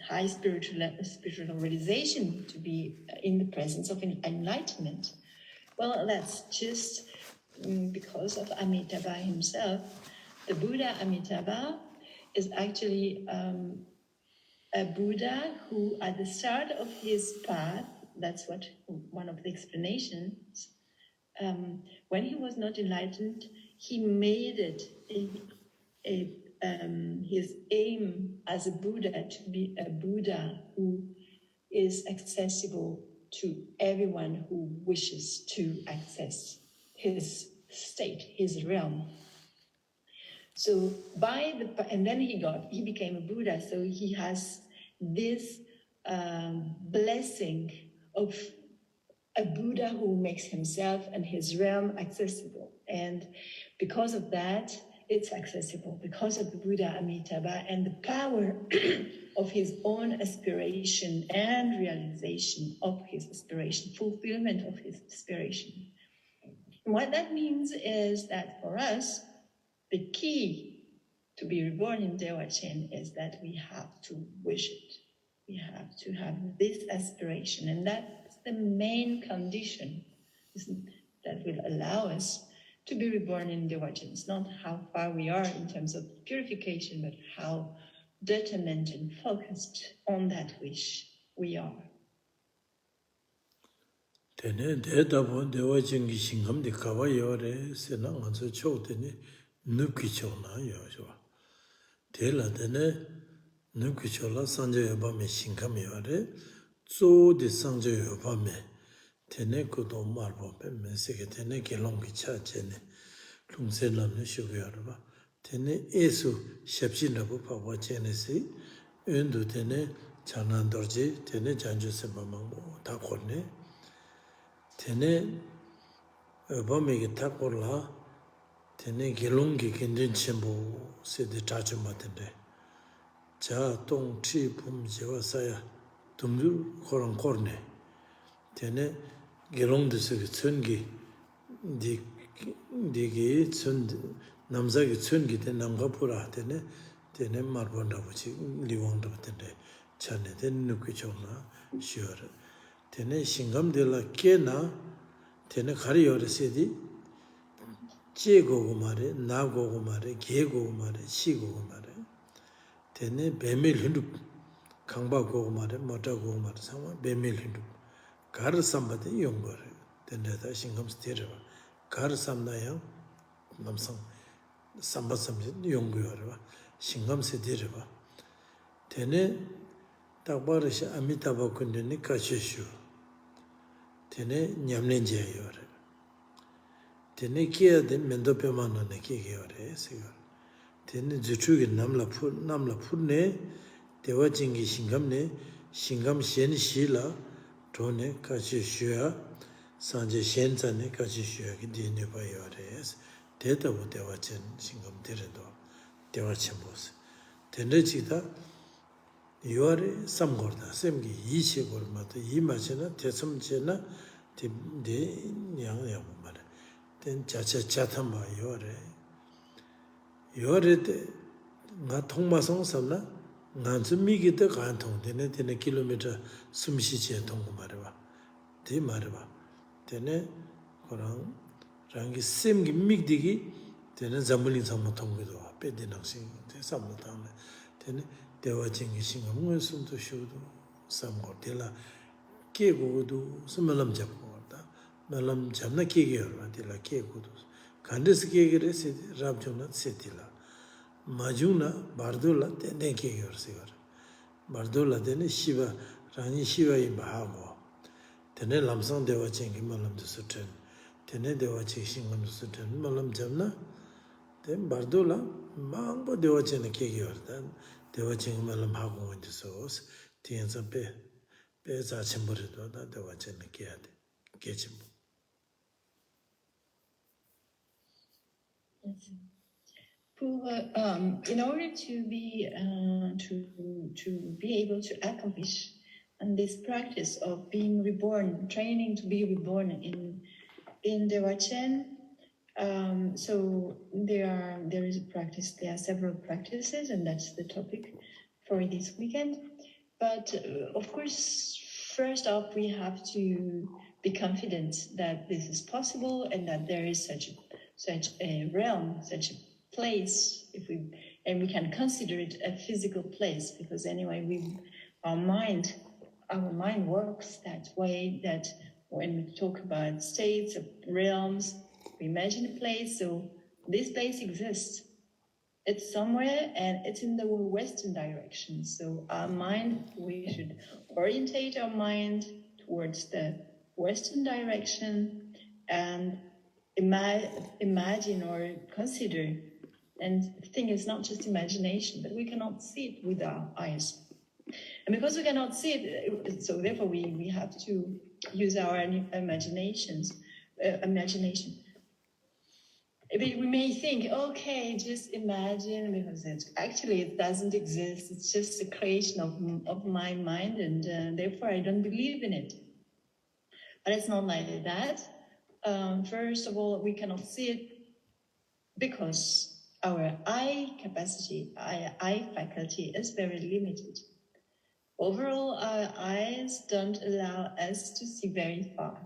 Speaker 1: high spiritual realization to be in the presence of enlightenment? Well, that's just because of Amitabha himself. The Buddha Amitabha is actually a Buddha who, at the start of his path, that's what one of the explanations, when he was not enlightened, he made it his aim as a Buddha to be a Buddha who is accessible to everyone who wishes to access his state, his realm. So and then he became a Buddha. So he has this blessing of a Buddha who makes himself and his realm accessible. And because of that, it's accessible because of the Buddha Amitabha and the power of his own aspiration and realization of his aspiration, fulfillment of his aspiration. And what that means is that for us, the key to be reborn in Dewachen is that we have to wish it. We have to have this aspiration, and that's the main condition that will allow us to be reborn in Dewachen. It's not how far we are in terms of purification, but how determined and focused on that wish we are.
Speaker 2: Tene dedabo dewa jingi shingam di kawa yore sena nganzo chok tene nubki chok na yore. Tela tene nubki chok la sanja yoba me shingam yore, zo di sanja yoba me tene kudo marbo pe me seke tene gelong ki cha chene lungse namne shuk yore ba. Tene esu shabshin rabu pawa chene si, öndu tene chanan dorje, tene janju semba mango ta korne. Tene Obamegi takola, tene gelongi kendin chembo se de tajuma tende. Cha tong chi pum jewa saya tumju korang korne. Tene gelong de se tsungi digi tsun namza gi tsungi de namgapura tene marbonda buchi liwong do tende. Chane tene nuki chona shiore. Tene shingam de la kena tene khari yore sedi che gogo mare, na gogo mare, ge gogo mare, shi gogo mare. Tene bemel hindu kangba gogo mare, mata gogo mare sama bemel hindu. Gar samba de yongore. Tene da shingam stirwa. Gar samna yang namsang samba samje yongore. Shingam stirwa. Tene takbara shi Amitabha kundene kacheshu. Tene nyamlenje yore. Tene kia de mendo pemano ne kia yore sigur. Tene zuchugi namla purne dewa jingi shingam shen shila tone kachi shuya sanje shen zane kachi shuya ki dine pa yore. Teta bu dewa chen shingam teredo dewa chen bose. Tene chita yore samgorda semgi yi che gormata yi machena tesam chena de nyang yabu mare ten chacha chatamba yore de nga thongma song samna nga zumi de gan thong de kilometer sumshi che thong mare ba de mare ba tene korang rangi semgi migdigi tene zambuling samma thong do pe de nang sing te samna tang tene dewa jingi shinga mungwe sumto shudu samgor tela ke godu sumalam japgo da malam jamna ke yorwa tela ke godu kandis ke gere se rabjona setila majuna bardola tene ke yor sigar bardola tene shiva rani shiva imbahago tene lamsang dewa jingi malam de sutren tene dewa chik shingam su ten malam jamna ten bardola mangbo dewa chene kegi wardan dewa ching malam hagu wandi soos tienza pe za chimbori do da dewa chene kiyade kechimbo.
Speaker 1: In order to be able to accomplish this practice of being reborn, training to be reborn in Dewachen, so there is a practice. There are several practices, and that's the topic for this weekend. But of course, first up, we have to be confident that this is possible and that there is such a realm, such a place, and we can consider it a physical place, because anyway, our mind works that way, that when we talk about states of realms, we imagine a place. So this place exists. It's somewhere, and it's in the western direction. So our mind, we should orientate our mind towards the western direction and imagine or consider. And the thing is not just imagination, but we cannot see it with our eyes. And because we cannot see it, so therefore we have to use our imagination. We may think, okay, just imagine, because it doesn't exist. It's just a creation of my mind, and therefore I don't believe in it. But it's not like that. First of all, we cannot see it because our eye capacity, eye faculty is very limited. Overall, our eyes don't allow us to see very far.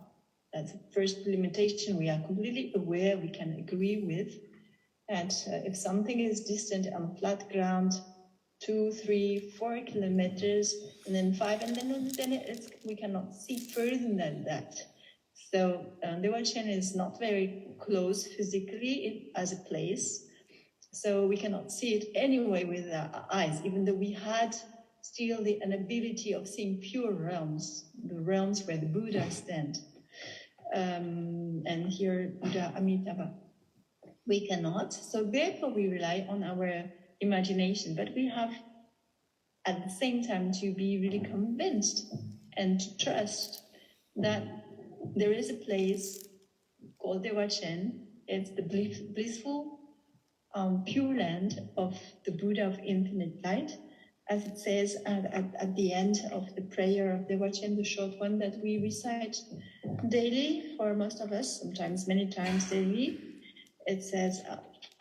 Speaker 1: That's the first limitation. We are completely aware, we can agree with. And if something is distant on flat ground, 2, 3, 4 kilometers, and then 5, and then we cannot see further than that. So Dewachen is not very close physically as a place. So we cannot see it anyway with our eyes, even though we had still an ability of seeing pure realms, the realms where the Buddha stand. And here, Buddha Amitabha. We cannot, so therefore we rely on our imagination, but we have at the same time to be really convinced and to trust that there is a place called Dewachen. It's the blissful, pure land of the Buddha of infinite light, as it says at the end of the prayer of Dewachen, the short one that we recite daily for most of us, sometimes many times daily. It says,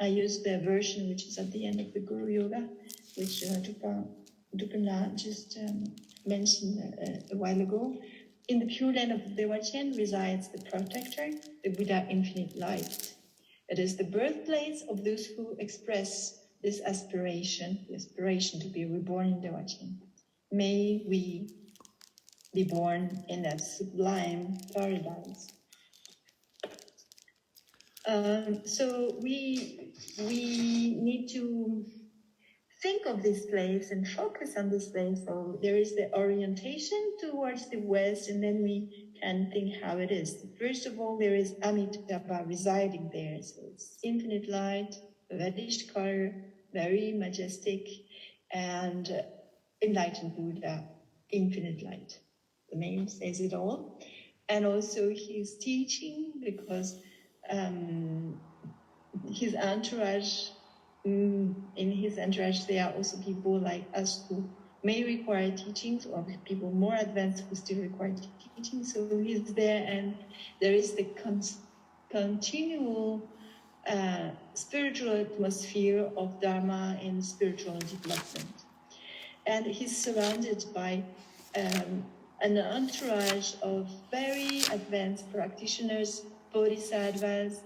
Speaker 1: I use the version which is at the end of the Guru Yoga, which Dupala just mentioned a while ago. In the pure land of Dewachen resides the protector, the Buddha infinite light. It is the birthplace of those who express this aspiration, the aspiration to be reborn in Dewachen. May we be born in that sublime paradise. So we need to think of this place and focus on this place. So there is the orientation towards the west, and then we can think how it is. First of all, there is Amitabha residing there. So it's infinite light, reddish color, very majestic, and enlightened Buddha, infinite light. The name says it all. And also he's teaching, because his entourage, in his entourage, there are also people like us who may require teachings, or people more advanced who still require teaching. So he's there, and there is the continual spiritual atmosphere of Dharma and spiritual development. And he's surrounded by an entourage of very advanced practitioners, bodhisattvas,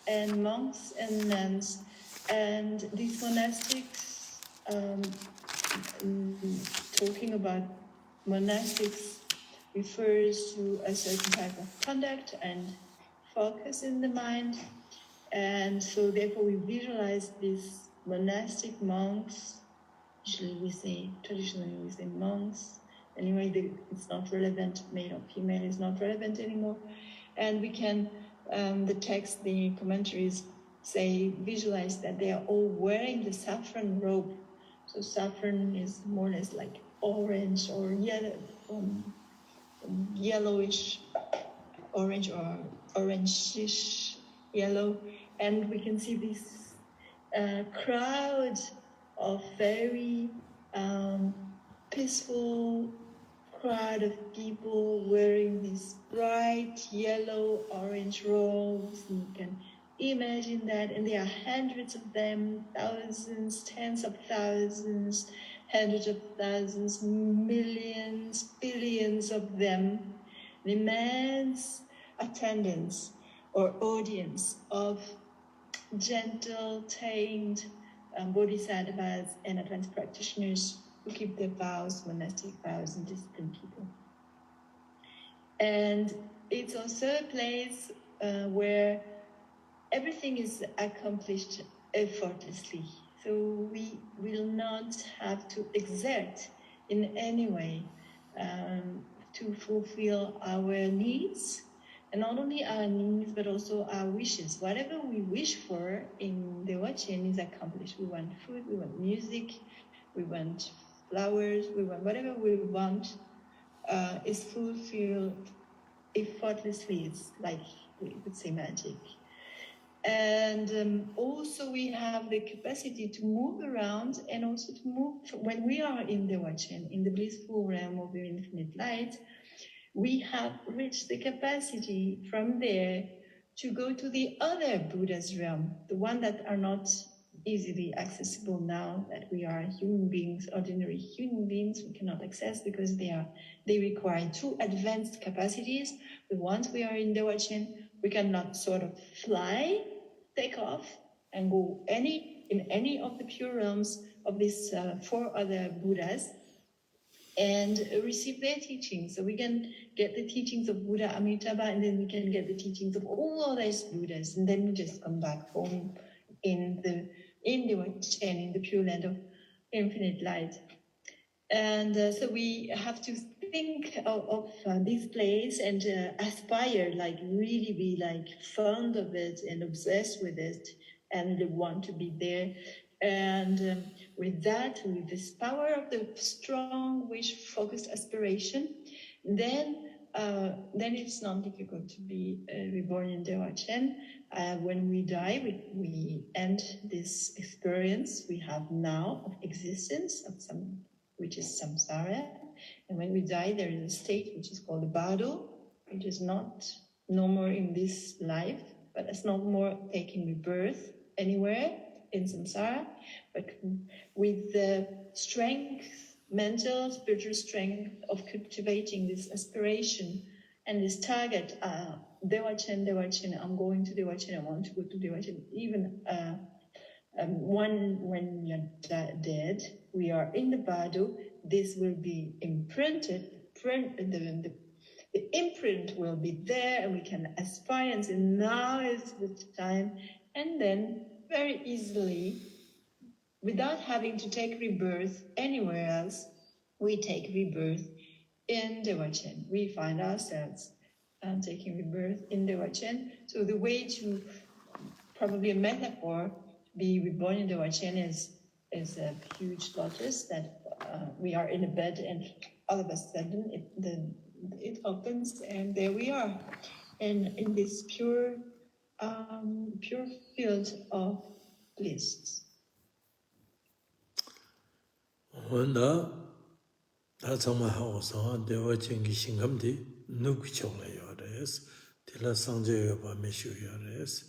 Speaker 1: and monks and nuns. And these monastics, talking about monastics, refers to a certain type of conduct and focus in the mind. And so therefore we visualize these monastic monks. Traditionally we say monks. Anyway, it's not relevant, male or female is not relevant anymore. And we can the text, the commentaries say, visualize that they are all wearing the saffron robe. So saffron is more or less like orange or yellow, yellowish, orange or orangish yellow. And we can see this crowd of very peaceful crowd of people wearing these bright yellow, orange robes. And you can imagine that, and there are hundreds of them, thousands, tens of thousands, hundreds of thousands, millions, billions of them. An immense attendance or audience of gentle, tamed bodhisattvas and advanced practitioners who keep their vows, monastic vows, and disciplined people. And it's also a place where everything is accomplished effortlessly. So we will not have to exert in any way to fulfill our needs. And not only our needs, but also our wishes. Whatever we wish for in the Wachen is accomplished. We want food, we want music, we want flowers, we want whatever we want is fulfilled effortlessly. It's like, we would say, magic. And also we have the capacity to move around and also to move, when we are in the Wachen, in the blissful realm of the infinite light, we have reached the capacity from there to go to the other Buddha's realm, the one that are not easily accessible now that we are human beings, ordinary human beings, we cannot access because they require too advanced capacities. But once we are in the Wachen, we cannot sort of fly, take off, and go in any of the pure realms of these 4 other Buddhas and receive their teachings. So we can get the teachings of Buddha Amitabha, and then we can get the teachings of all these Buddhas, and then we just come back home in the Wachen, in the pure land of infinite light. And so we have to think of this place and aspire, like really be like fond of it and obsessed with it and want to be there. And with that, with this power of the strong wish-focused aspiration, then it's not difficult to be reborn in Dewa Chen. When we die, we end this experience we have now of existence, which is samsara. And when we die, there is a state which is called the Bado, which is not no more in this life, but it's not more taking rebirth anywhere in samsara, but with the strength, mental, spiritual strength of cultivating this aspiration and this target, Dewa Chen, I'm going to Dewa Chen, I want to go to Dewa Chen, even when we are dead, we are in the Bado, this will be imprinted, the imprint will be there, and we can aspire and say, now is the time, and then very easily, without having to take rebirth anywhere else, we take rebirth in Dewa Chen. We find ourselves taking rebirth in Dewa Chen. So the way to, probably a metaphor, be reborn in Dewa Chen is a huge lotus that we are in a bed, and all of a sudden it opens, and there we are, and in this pure field of bliss.
Speaker 2: Wanda, that's my house on the watching Shingamdi, Nukichonga Yores, Tila Sanje Yoba Meshu Yores.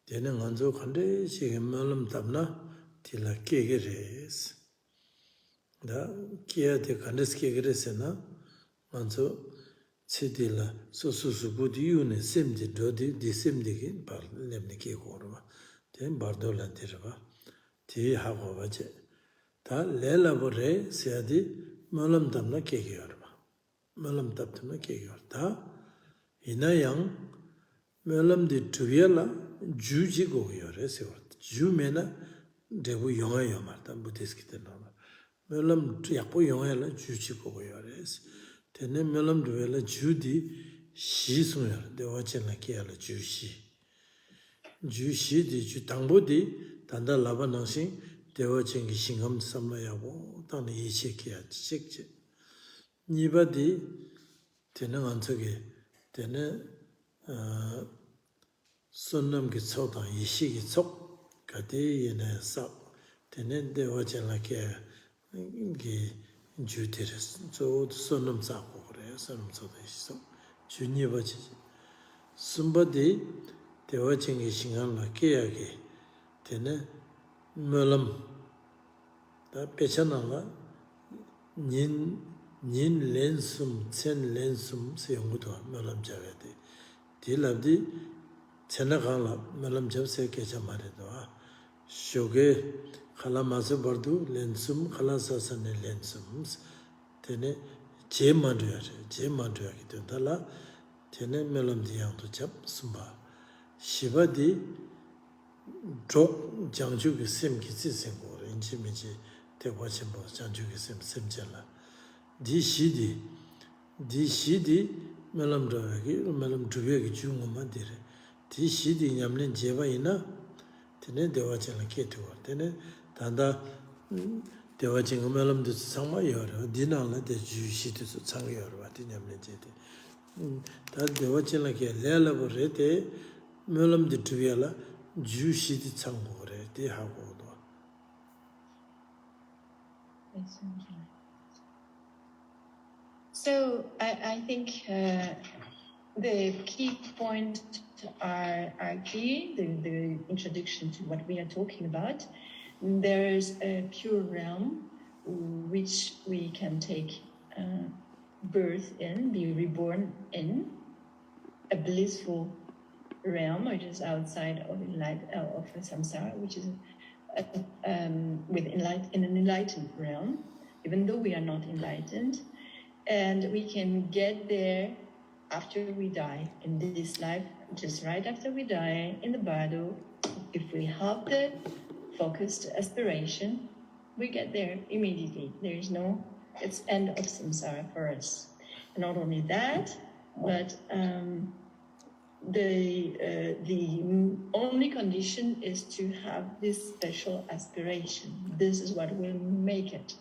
Speaker 2: Then Anzo Kande, Shimalam Tabna, Tila Kegeres. The Kia de Kandes Kegeresena, Anzo Chitila, so Susubudi, Simdi Dodi, the Simdigin, Par Lemniki Horva, then Bardola Tirva, Ti Havovaje. Ta lela bore seadi malam tamna kegiyorma. Malam taptamna kegiyor. Ta inayang malam di tuviela juji gogiyor esort. Ju mena debu yonga yomar ta Buddhist kite nama. Malam yakpo yonga la juji gogiyor es. Tene malam duela judi shi sunga dewa chen la kia la ju shi di ju tangbo di tanda laba nangsing dewa chen ki shingam samla yabo tanda yi che kia chik che nipa di tena nganzo ke tena sunnam ki tsok tang yi shi ki tsok kati yena sak tena dewa chen la kia ki ju tere so sunnam sak kore sunnam tsok ta yi shi sok ju nipa che sumba di dewa chen ki shingam la kia ke tena melam da pechana la nin len sum chen len sum se yongu to melam jawe de di labdi chena khan la melam jaw se ke chamare do shoge khala masu bardu len sum khala sasa ne len sum tene je mandu ya ki to dala tene melam di yang to chap sumba shiba di drop 장주 그 셈기 지생고 인지미지 대화침보 장주 그 셈셈잖아 디시디 멜람드기 멜람 두베기 중음만 되래 디시디 냠는 제바이나 되네 대화침을 깨도 되네 단다 대화침 멜람도 상마여로 디나라 대주시도 상여로 와디냠는 제데 다 대화침을 깨 레라버레데 멜람도 두베라 주시디 창고래 대하고도
Speaker 1: So I think the key points are key, the introduction to what we are talking about. There's a pure realm which we can take birth in, be reborn in, a blissful realm, which is outside of samsara, which is in an enlightened realm, even though we are not enlightened. And we can get there after we die, in this life, just right after we die, in the bardo. If we have the focused aspiration, we get there immediately. It's end of samsara for us. And not only that, but the only condition is to have this special aspiration. This is what will make it.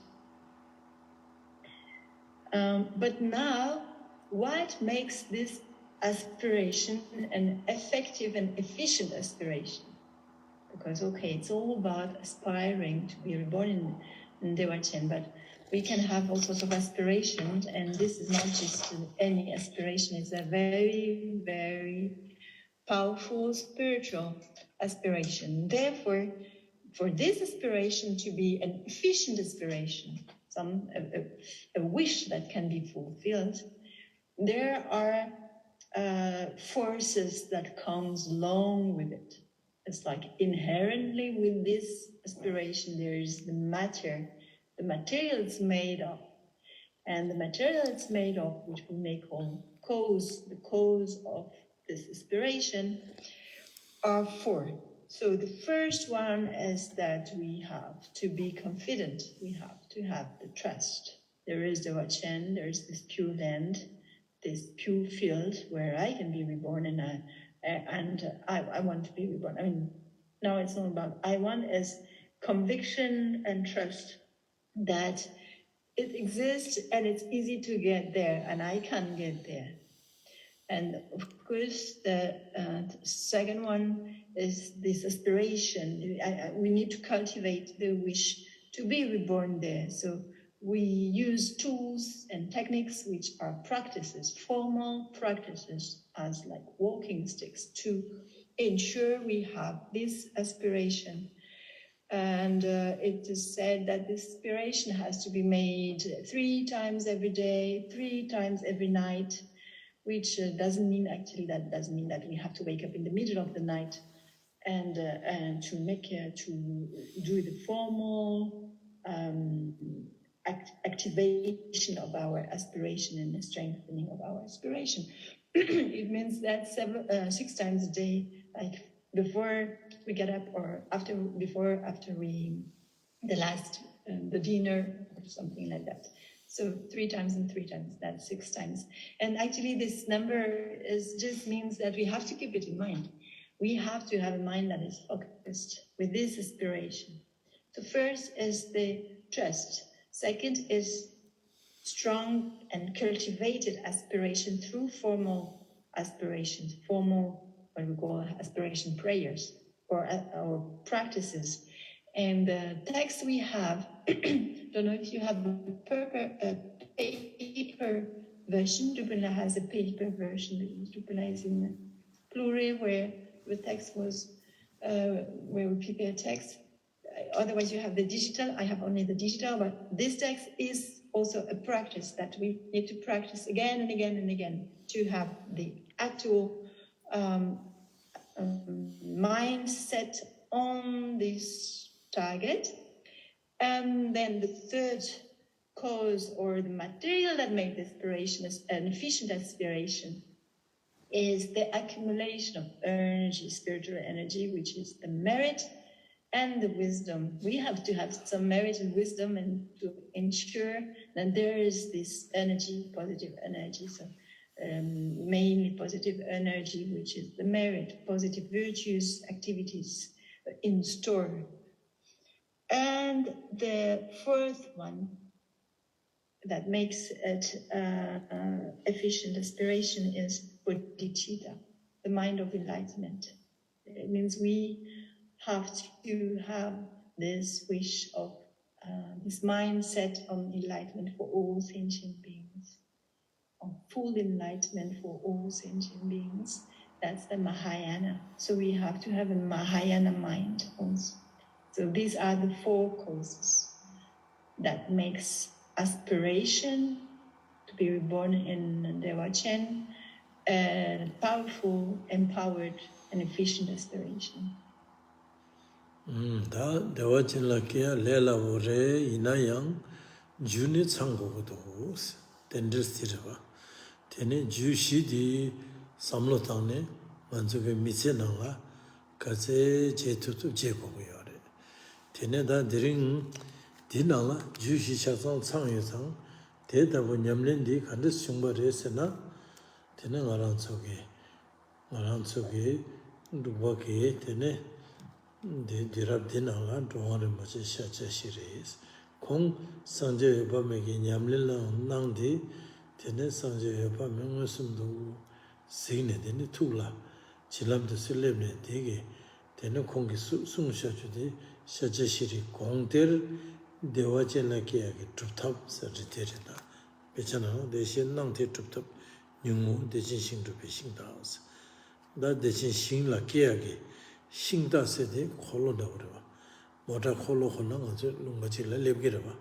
Speaker 1: But now, what makes this aspiration an effective and efficient aspiration? Because, it's all about aspiring to be reborn in Dewachen, but we can have all sorts of aspirations, and this is not just any aspiration, it's a very, very powerful spiritual aspiration. Therefore, for this aspiration to be an efficient aspiration, a wish that can be fulfilled, there are forces that comes along with it. It's like inherently with this aspiration, there is the matter. The material it's made of, and the material it's made of, which we may call the cause of this aspiration, are four. So the first one is that we have to be confident. We have to have the trust. There is the Wachen, there is this pure land, this pure field where I can be reborn, and I want to be reborn. I mean, now it's not about I want, is conviction and trust that it exists and it's easy to get there, and I can get there. And of course, the second one is this aspiration. We need to cultivate the wish to be reborn there. So we use tools and techniques which are practices, formal practices, as like walking sticks, to ensure we have this aspiration. And it is said that this aspiration has to be made 3 times every day, 3 times every night, which doesn't mean that we have to wake up in the middle of the night and to do the formal activation of our aspiration and the strengthening of our aspiration. It means that 6 times a day, like before we get up or after the dinner or something like that. So 3 times and 3 times, that's 6 times. And actually this number just means that we have to keep it in mind. We have to have a mind that is focused with this aspiration. So first is the trust. Second is strong and cultivated aspiration through formal aspirations, formal, what we call aspiration prayers or practices. And the text we have, don't know if you have a paper version. Dupla has a paper version. Dupla is in plural, where the text was, where we prepare text. Otherwise, you have the digital. I have only the digital, but this text is also a practice that we need to practice again and again and again to have the actual mindset on this target. And then the third cause or the material that makes aspiration an efficient aspiration is the accumulation of energy, spiritual energy, which is the merit and the wisdom. We have to have some merit and wisdom and to ensure that there is this energy, positive energy. So mainly positive energy, which is the merit, positive virtues, activities in store. And the fourth one that makes it efficient aspiration is bodhicitta, the mind of enlightenment. It means we have to have this wish of this mindset on enlightenment for all sentient beings, on full enlightenment for all sentient beings. That's the Mahayana. So we have to have a Mahayana mind also. So these are the 4 causes that makes aspiration to be reborn in Dewa-Chen a powerful, empowered, and efficient aspiration.
Speaker 2: 다 Dewa-Chen la kia lela wore inayang juni changogodo tenderstirwa. Tene jushi di samlo tangne manzuke mitse nangla kaze je tutu je gogo yore. Tene da diring di nangla jushi shasang chang yasang te tabo nyamlen di kandis chungba rese na tene ngarang tsoge rukwa ke tene dirab di nangla rungare machi Shakyashree is. Kong sanje yoba megi nyamlen lang nang di tene sanje yoba mengo sumdo signe tene tukla chilam de sulebne dege tene kongi sung shachu di Shakyashree kong ter Dewa-Chen la kia ki truptab sa ritere na pechana deshe nang te truptab nyungu deshin shing rupe shing taas da deshin shing la kia ki shing ta se de kholo da urwa mota kholo khona nga zo lunga chi la lebge rwa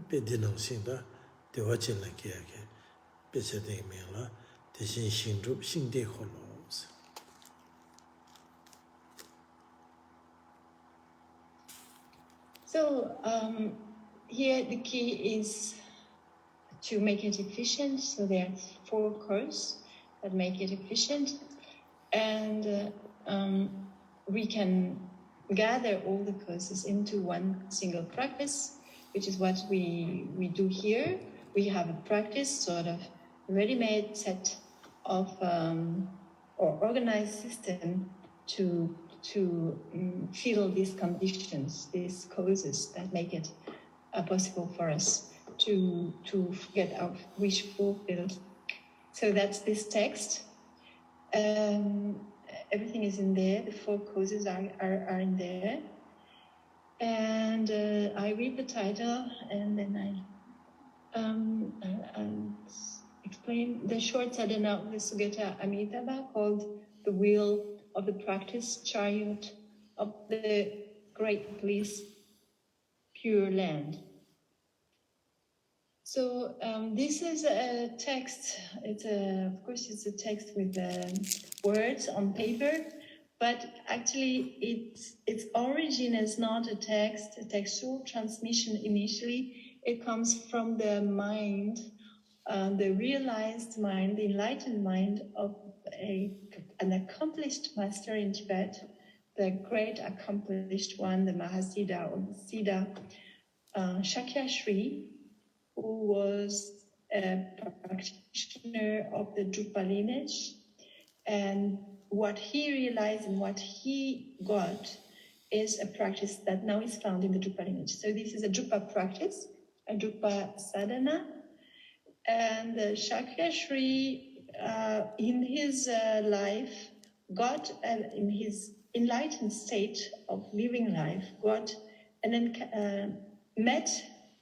Speaker 2: pe dinang shing da Dewa-Chen la kia ki pecha de me la deshin shing rup shing de kholo.
Speaker 1: So here the key is to make it efficient. So there are 4 causes that make it efficient. And we can gather all the causes into one single practice, which is what we do here. We have a practice, sort of ready-made set of or organized system to fill these conditions, these causes that make it possible for us to get our wish fulfilled. So that's this text. Everything is in there. The 4 causes are in there. And I read the title and then I'll explain the short sadhana of the Sugata Amitabha called The Wheel of the Practice Chariot of the Great Bliss Pure Land. So this is a text. Of course, it's a text with words on paper, but actually its origin is not a textual transmission initially. It comes from the mind, the realized mind, the enlightened mind of an accomplished master in Tibet, the great accomplished one, the Mahasiddha or the Siddha, Shakyashree, who was a practitioner of the Drupa lineage. And what he realized and what he got is a practice that now is found in the Drupa lineage. So this is a Drupa practice, a Drupa sadhana. And Shakyashree, in his life, got, in his enlightened state of living life, got met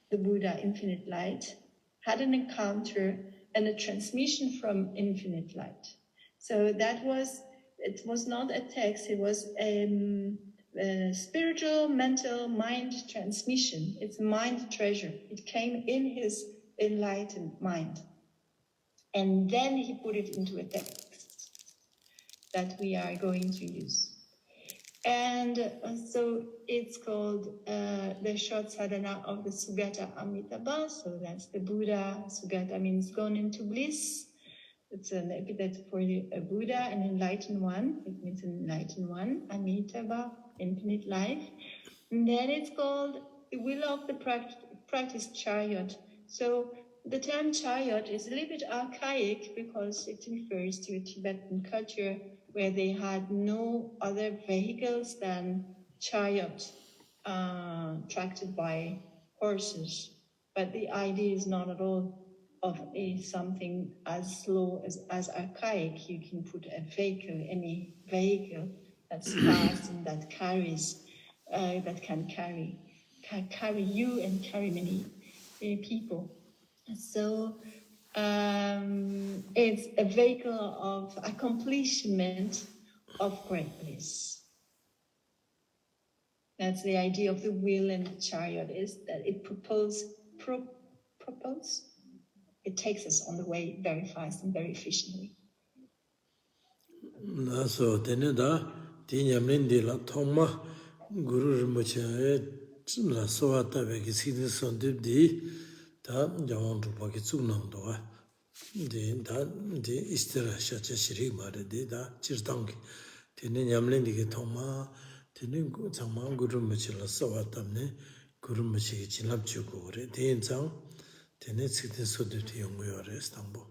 Speaker 1: the Buddha, infinite light, had an encounter and a transmission from infinite light. So it was not a text, it was a spiritual, mental, mind transmission. It's mind treasure. It came in his enlightened mind. And then he put it into a text that we are going to use. And so it's called the short sadhana of the Sugata Amitabha. So that's the Buddha. Sugata means gone into bliss. It's an epithet for a Buddha, an enlightened one. It means an enlightened one. Amitabha, infinite life. And then it's called the wheel of the practice chariot. So the term chariot is a little bit archaic because it refers to a Tibetan culture where they had no other vehicles than chariot, tracted by horses. But the idea is not at all of something as slow as archaic. You can put a vehicle, any vehicle that's fast and that carries, that can carry you and carry many people. So it's a vehicle of accomplishment of great bliss. That's the idea of the wheel and the chariot, is that it it takes us on the way very fast and very efficiently.
Speaker 2: So Teneda, Tinyamindi la Toma, Guru Rinpoche, la Soata Vegisini Sondibdi, Ta Jawan Rupaki Tsunamdoa, the Istera Shakyashree Mare, da Chirtangi, Tinyamlindi Toma, Tinin Sama Guru Rinpoche la Soatamne, Guru Rinpoche Chinab Chukore, Tin Sang, Tenetsi Soditi Yonguyore, Stambo.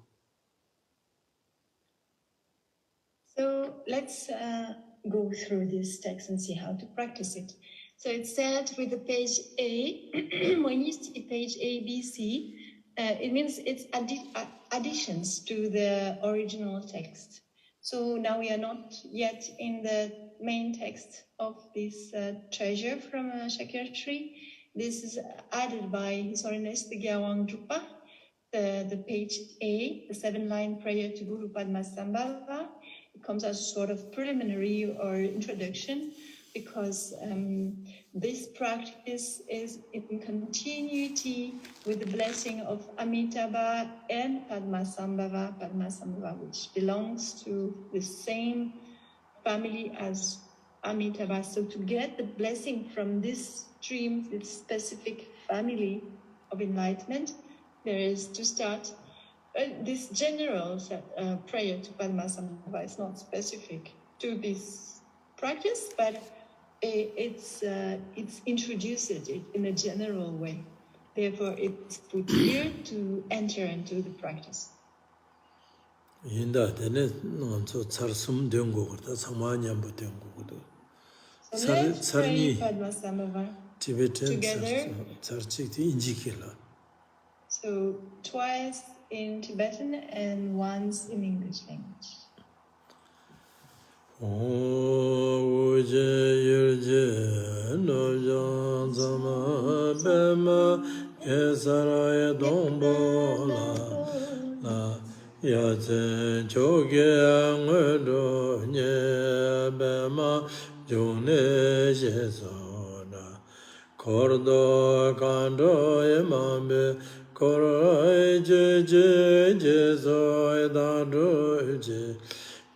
Speaker 1: So let's go through this text and see how to practice it. So it starts with the page A. When you see page A, B, C, it means it's additions to the original text. So now we are not yet in the main text of this treasure from Shakyashree. This is added by His Holiness the Gyawang Drupa, the page A, the 7-line prayer to Guru Padmasambhava. It comes as sort of preliminary or introduction because this practice is in continuity with the blessing of Amitabha and Padmasambhava, which belongs to the same family as Amitabha. So to get the blessing from this stream, this specific family of enlightenment, there is to start this general prayer to Padmasambhava. Is not specific to this practice, but it's introduced in a general way. Therefore, it's put here to enter into the practice.
Speaker 2: Inda dene nonso charsum dengo gorda samanyambo dengo godo.
Speaker 1: So let's pray Padmasambhava together. So twice in Tibetan and once in English language.
Speaker 2: Cordo cando emambe coroi je so da doje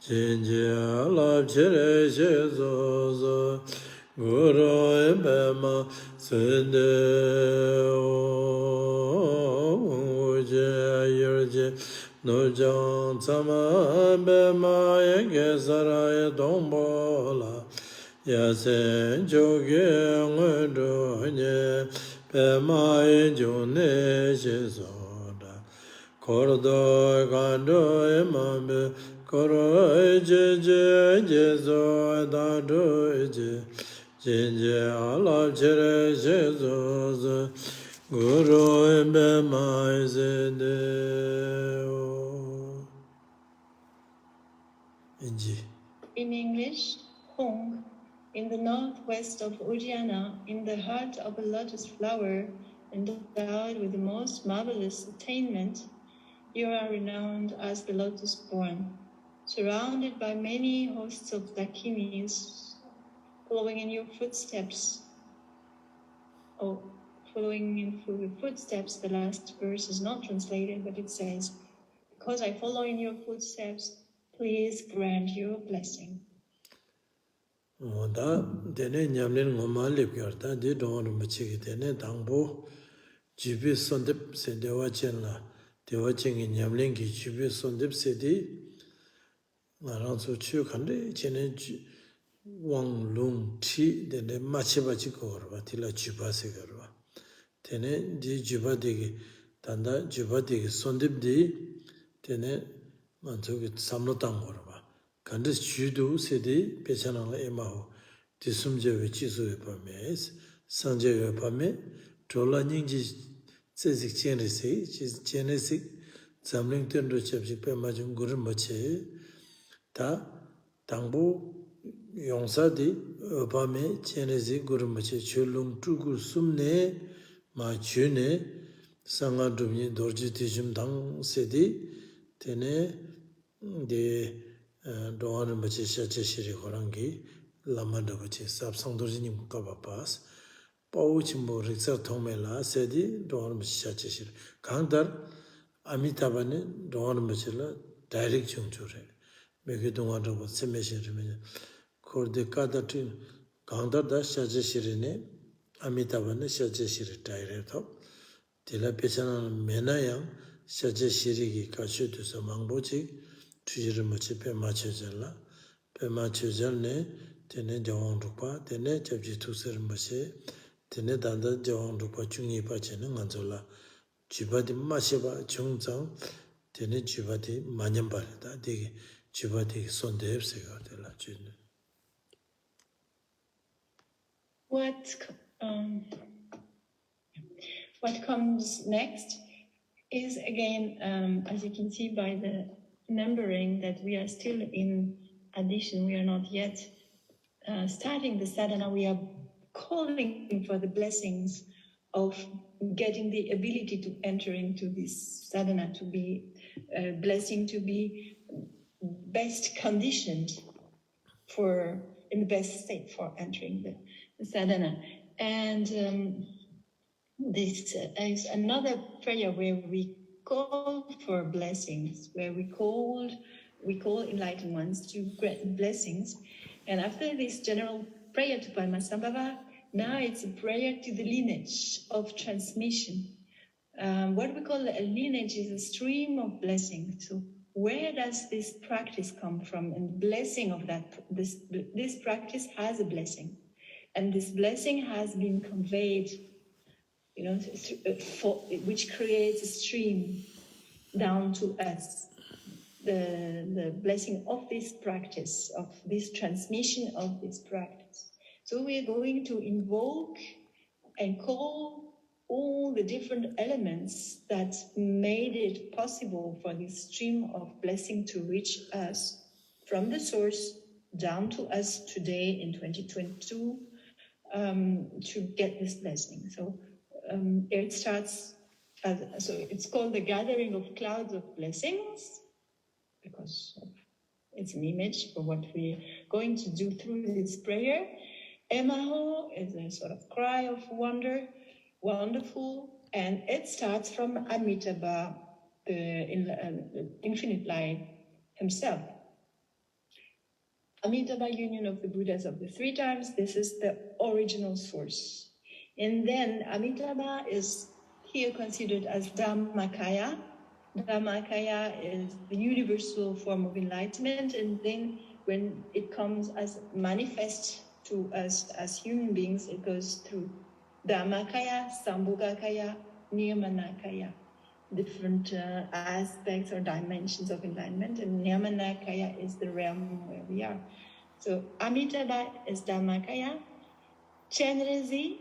Speaker 2: je ala chere je guru embema sende je no jan sama bema ye sarai dombola Yasen joge ngodo nye Pema June Jesoda Cordo Gando Emame Coro Jeje Jesoda Doje Jeje Allah Jere Jesus Guru Embema Zedeo Inji.
Speaker 1: In English, Hong, in the northwest of Ujjana, in the heart of a lotus flower, endowed with the most marvelous attainment, you are renowned as the lotus born, surrounded by many hosts of Dakinis, following in your footsteps. Oh, following in your footsteps, the last verse is not translated, but it says, because I follow in your footsteps, please grant your blessing.
Speaker 2: Da dene nyamlen ngoma lepyar da de don machigi dene dangbo jibe sondep se dewa chenla dewa chengi nyamlen gi jibe sondep se di ngarang so chu khande chene wang lung ti dene machiba chi korwa tila jiba se korwa dene di jiba degi tanda jiba degi sondep di dene manzo gi samlo tang korwa Kandis judo sedi pechanala emaho disumjewe chizuwe pames sanjewe pame trola nyingji tsezik chenrisi chenesik zamling tenro chepsik pemajum gurum bache ta tangbo yongsa di pame chenesik gurum bache cholung tuku sumne ma chune sanga dumye dorji tijum dang sedi tene de Doan Bachi Shakyashree Horangi, Lamada Bachi, Sapsangdorjini Mukabapas, Pauchimbo Rixar Tomela, Sedi, Doan Bachi Shakyashree. Kangdar, Amitabha ne Doan Bachila, direct Jungchure. Make Donga Robo, Semeshin Remina. Kordekada Tin, Kangdar da Shakyashree ne, Amitabha ne Shakyashree direct up. Tila Pechana Menayang, Shakyashree Kachu to Samangbochi. Tujiru machi pe macho ne tene jawang rukpa, tene chabji tuksir machi, tene danda jawang rukpa chungi pa chene nganzola, jibadi machiba chung zang, tene jibadi manyambari da, digi jibadi sondeb sega tela chune.
Speaker 1: What comes next is again, as you can see by the numbering, that we are still in addition. We are not yet starting the sadhana. We are calling for the blessings of getting the ability to enter into this sadhana, to be blessing, to be best conditioned for, in the best state for entering the sadhana. And this is another prayer where we call for blessings, where we call enlightened ones to grant blessings. And after this general prayer to Padmasambhava, now it's a prayer to the lineage of transmission. What we call a lineage is a stream of blessings. So where does this practice come from? And blessing of that, this practice has a blessing. And this blessing has been conveyed, which creates a stream down to us. The blessing of this practice, of this transmission of this practice. So we are going to invoke and call all the different elements that made it possible for this stream of blessing to reach us from the source down to us today in 2022 to get this blessing. So it starts, so it's called the gathering of clouds of blessings, because it's an image for what we're going to do through this prayer. Emaho is a sort of cry of wonder, wonderful, and it starts from Amitabha, the infinite light himself. Amitabha, union of the Buddhas of the three times, this is the original source. And then Amitabha is here considered as Dhammakaya. Dhammakaya is the universal form of enlightenment, and then when it comes as manifest to us as human beings, it goes through Dhammakaya, Sambhogakaya, Niyamanakaya. Different aspects or dimensions of enlightenment, and Niyamanakaya is the realm where we are. So Amitabha is Dhammakaya, Chenrezi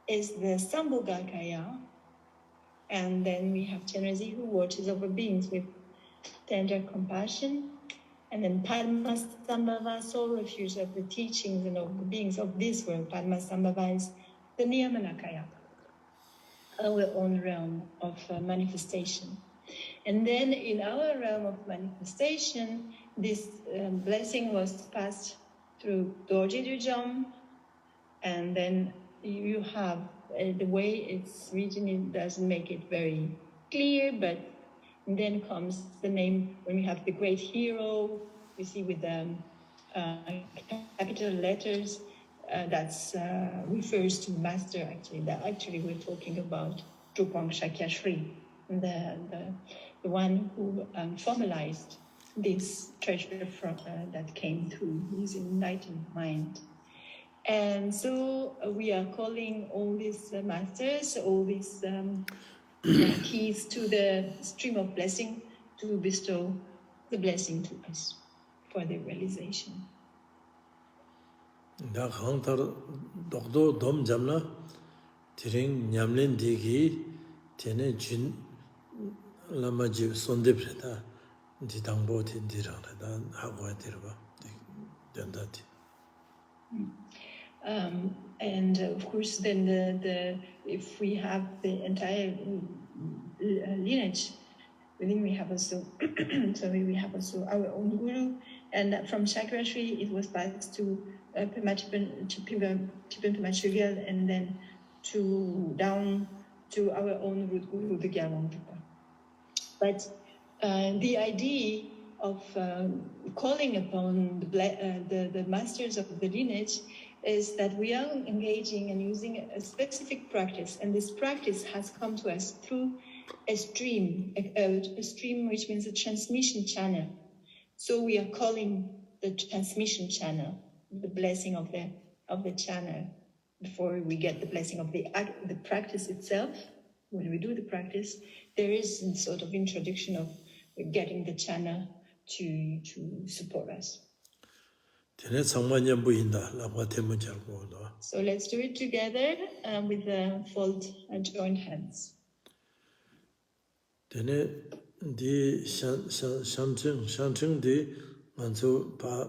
Speaker 1: is the Sambhogakaya, and then we have Chenrezi who watches over beings with tender compassion, and then Padmasambhava, soul refuge of the teachings and of the beings of this world. Padmasambhava is the Niyamanakaya, our own realm of manifestation. And then in our realm of manifestation, this blessing was passed through Dorje Dujam, and then you have the way it's written, it doesn't make it very clear, but then comes the name, when we have the great hero, we see with the capital letters, that refers to master, actually. That actually we're talking about Drupang Shakyashree, the one who formalized this treasure from, that came through his enlightened mind. And so we are calling all these masters, all these keys to the stream of blessing to bestow the blessing to us for the realization.
Speaker 2: Da khantar dokdo dom jamla tiring nyamlen digi tene jin lama ji sonde preta di dangbo ti dirang da hawa dirba dendati.
Speaker 1: And of course, then if we have the entire lineage, within we have also, sorry, we have also our own guru, and from Shakyashree it was passed to Tipen Pemachugal, and then down to our own root guru, the Gyalwang Drupa. But the idea of calling upon the masters of the lineage is that we are engaging and using a specific practice, and this practice has come to us through a stream which means a transmission channel. So we are calling the transmission channel the blessing of the channel before we get the blessing of the practice itself. When we do the practice, there is a sort of introduction of getting the channel to support us. So let's do it together with the joined hands.
Speaker 2: Tene di shancheng di manzo pa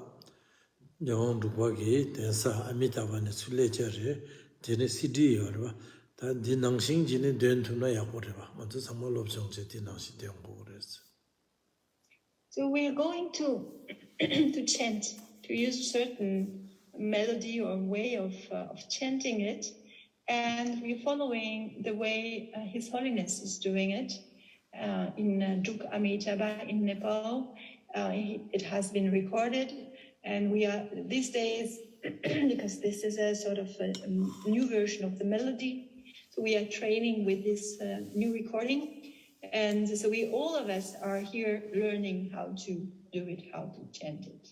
Speaker 2: Nawang Rupa ki tensa Amitabha ne sule chare tene sidi yorwa ta di nangsing jine duen tuna yakorwa manzo samma lobchong che di nangsi deongbo res.
Speaker 1: So we are going to to chant, to use a certain melody or way of chanting it, and we're following the way His Holiness is doing it in Duk Amitabha in Nepal. It has been recorded, and we are these days, because this is a sort of a new version of the melody, so we are training with this new recording. And so all of us are here learning how to do it, how to chant it.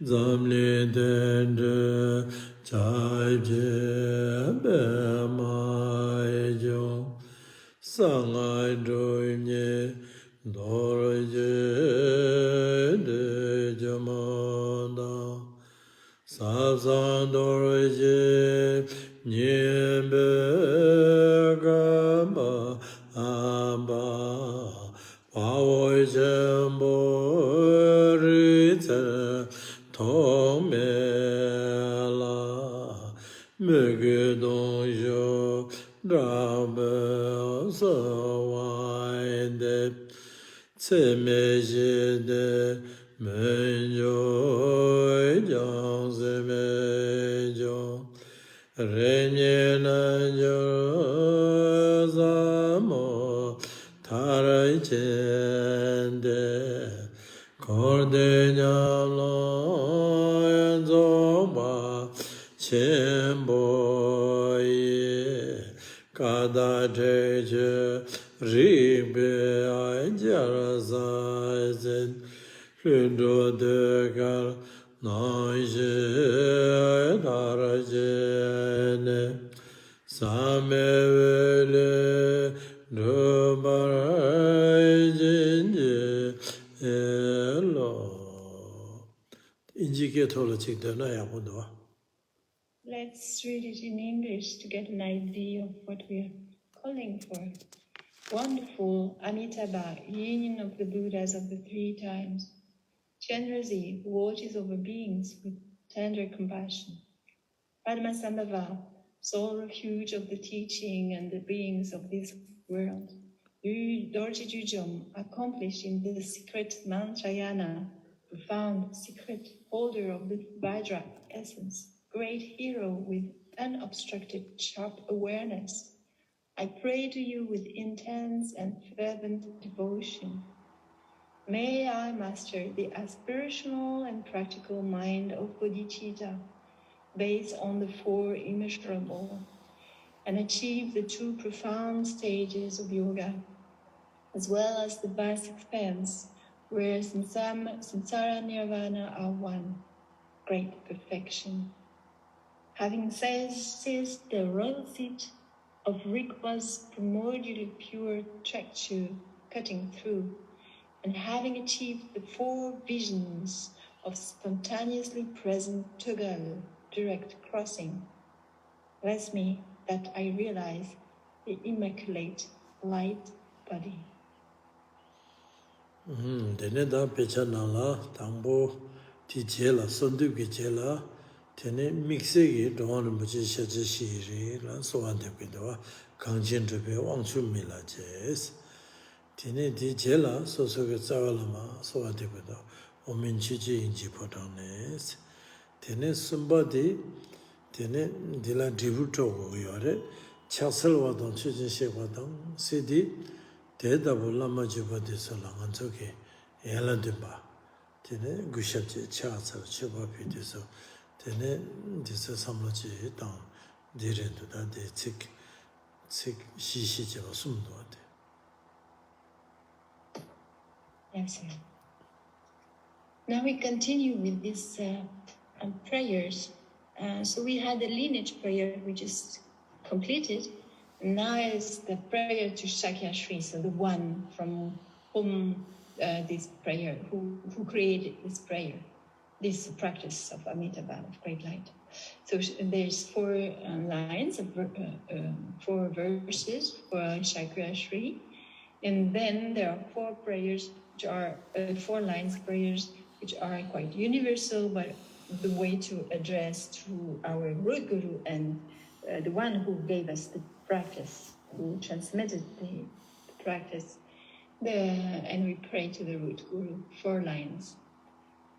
Speaker 2: Zamli dende chai je be mai jo sangai do nye dor je de jamanda sa san dor je nye be gamba amba pa wo je bo ri te Tong me la me ge dong yo da be so wai de ce me je de me yo jiang se me jo re nye na jo za mo ta rai chen Zoba Chemboye Kada Teje Ribe Ajarazazen Ludo de Gal Noise Darajene Samevele Dubarajinje Elo Injike Tola Chikdana Yabundo.
Speaker 1: Let's read it in English to get an idea of what we are calling for. Wonderful Amitabha, union of the Buddhas of the three times. Generously watches over beings with tender compassion. Padmasambhava, sole refuge of the teaching and the beings of this world. Dorji Jujum, accomplished in the secret Mahayana, profound secret holder of the Vajra essence, great hero with unobstructed sharp awareness. I pray to you with intense and fervent devotion. May I master the aspirational and practical mind of bodhicitta, based on the four immeasurable, and achieve the two profound stages of yoga, as well as the vast expanse where samsara nirvana are one, great perfection. Having seized the royal seat of Rigpa's primordially pure Chakchu cutting through, and having achieved the four visions of spontaneously present Tugal direct crossing, bless me that I realize the immaculate light body.
Speaker 2: Dene da pecha nala tangbo ti jela sondu ki jela tene mixe ki doan muji Shakyashree la soan de kwedo kangjin rube wangchu mi la jes tene di jela so so ke zawala ma soan de kwedo omin chi chi inji potang nes tene sumba di tene dila dribu to go yore chaksal wadang chi chi she wadang se di 대답을 남아지고 돼서는 저게 엘란드바 되네 구샵지 차서 쳐봐비 돼서 되네 돼서 삼로지 당 디렌도다 대책 시시제가 숨도 돼.
Speaker 1: Yes, sir. Now we continue with these prayers. So we had the lineage prayer, which is completed. Now is the prayer to Shakyashree, so the one from whom this prayer, who created this prayer, this practice of Amitabha, of great light. So there's four lines, four verses for Shakyashree, and then there are four prayers, which are 4 lines prayers, which are quite universal, but the way to address to our root guru and the one who gave us the practice, who transmitted the practice, and we pray to the root guru, 4 lines.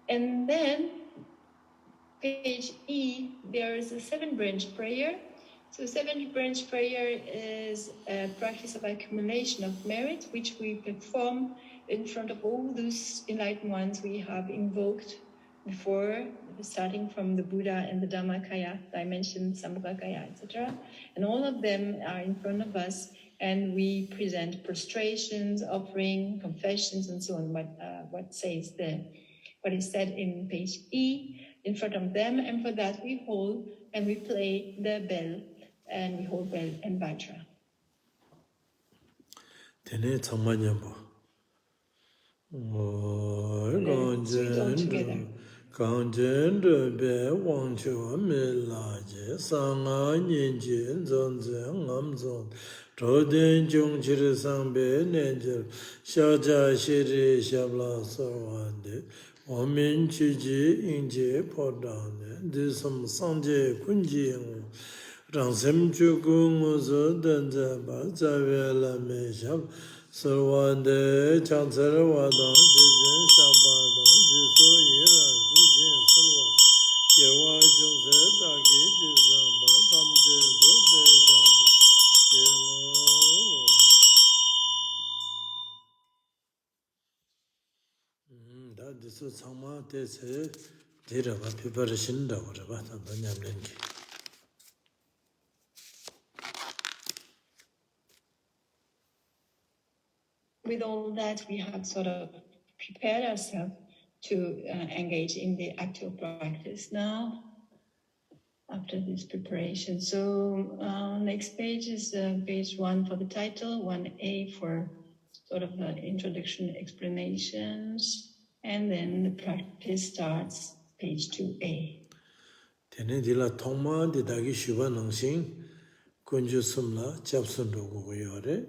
Speaker 1: And then page E, there is a 7-branch prayer. So 7-branch prayer is a practice of accumulation of merit, which we perform in front of all those enlightened ones we have invoked before, starting from the Buddha and the Dhammakaya dimension, Sambhogakaya, etc. And all of them are in front of us, and we present prostrations, offering, confessions, and so on, what is said in page E, in front of them, and for that we hold and we play the bell, and we hold bell and vajra.
Speaker 2: Tene tsamanyambo.
Speaker 1: Let's read all together.
Speaker 2: Kanjendra be wangcho me laje sanga nyenje zonze ngamzon roden jongchir sangbe nenjer Shakyashree shabla sarwande omin chiji inje podane disam sanje kunji rangsem chuku nguzo denze ba zavela me shab sarwande chansar wadang jizin shabadang jiso yiran kujin salwa kewa jose dagi jizamba tamje zobe jangdo shemo da diso tsangma tese diraba preparation da oraba tanda nyamlengi.
Speaker 1: With all that, we have sort of prepared ourselves to engage in the actual practice now, after this preparation. So next page is page 1 for the title, 1A for sort of introduction explanations, and then the practice starts, page 2A.
Speaker 2: Tene dila thongma di dagi shiva nangsing kunju sumla chapsun rogo go yore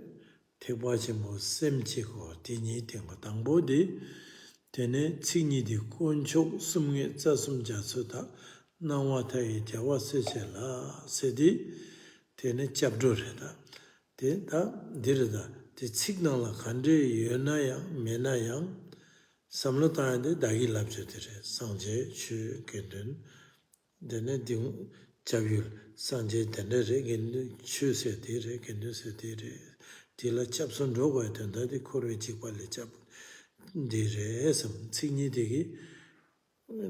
Speaker 2: tekwa chimbo semchi go tinyi tengo tangbo di tene tsinyi di kunchok sumge tsasum jatsu ta nangwa tayi jawa seche la sedi tene chapdo re da te ta dirida te tsiknang la khandre yona yang mena yang samlo tayande dagi labje dire sangje chu kendun dene ding chavyul sanje dene re gendu chu se de re gendu se de re dila chapson rogo etenda de korwe chikwa le chap de re sam tsingi de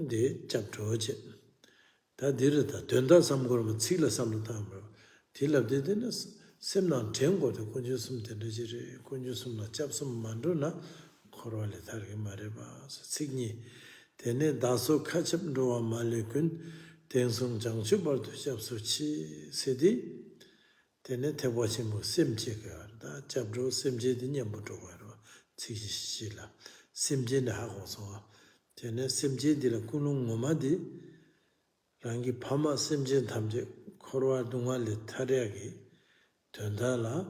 Speaker 2: de chap roje ta dire ta denda sam gorma tsila sam ta ma dila de dene semnan tengo de kunju sum de re kunju sum na chapsum mandu na korwa le targe mare ba tsingi dene daso kachap rowa malekun Tensung Jangchu Bardu Chapsuchi Sedi, Tene Tewachimu Simche Garda, Chabro Simje di Nyambuto Garo, Tishila, Simje na Hagosoa, Tene Simje di la Kunung Momadi, Rangi Pama Simje Tamje, Korwa Dunga le Tariagi, Tundala,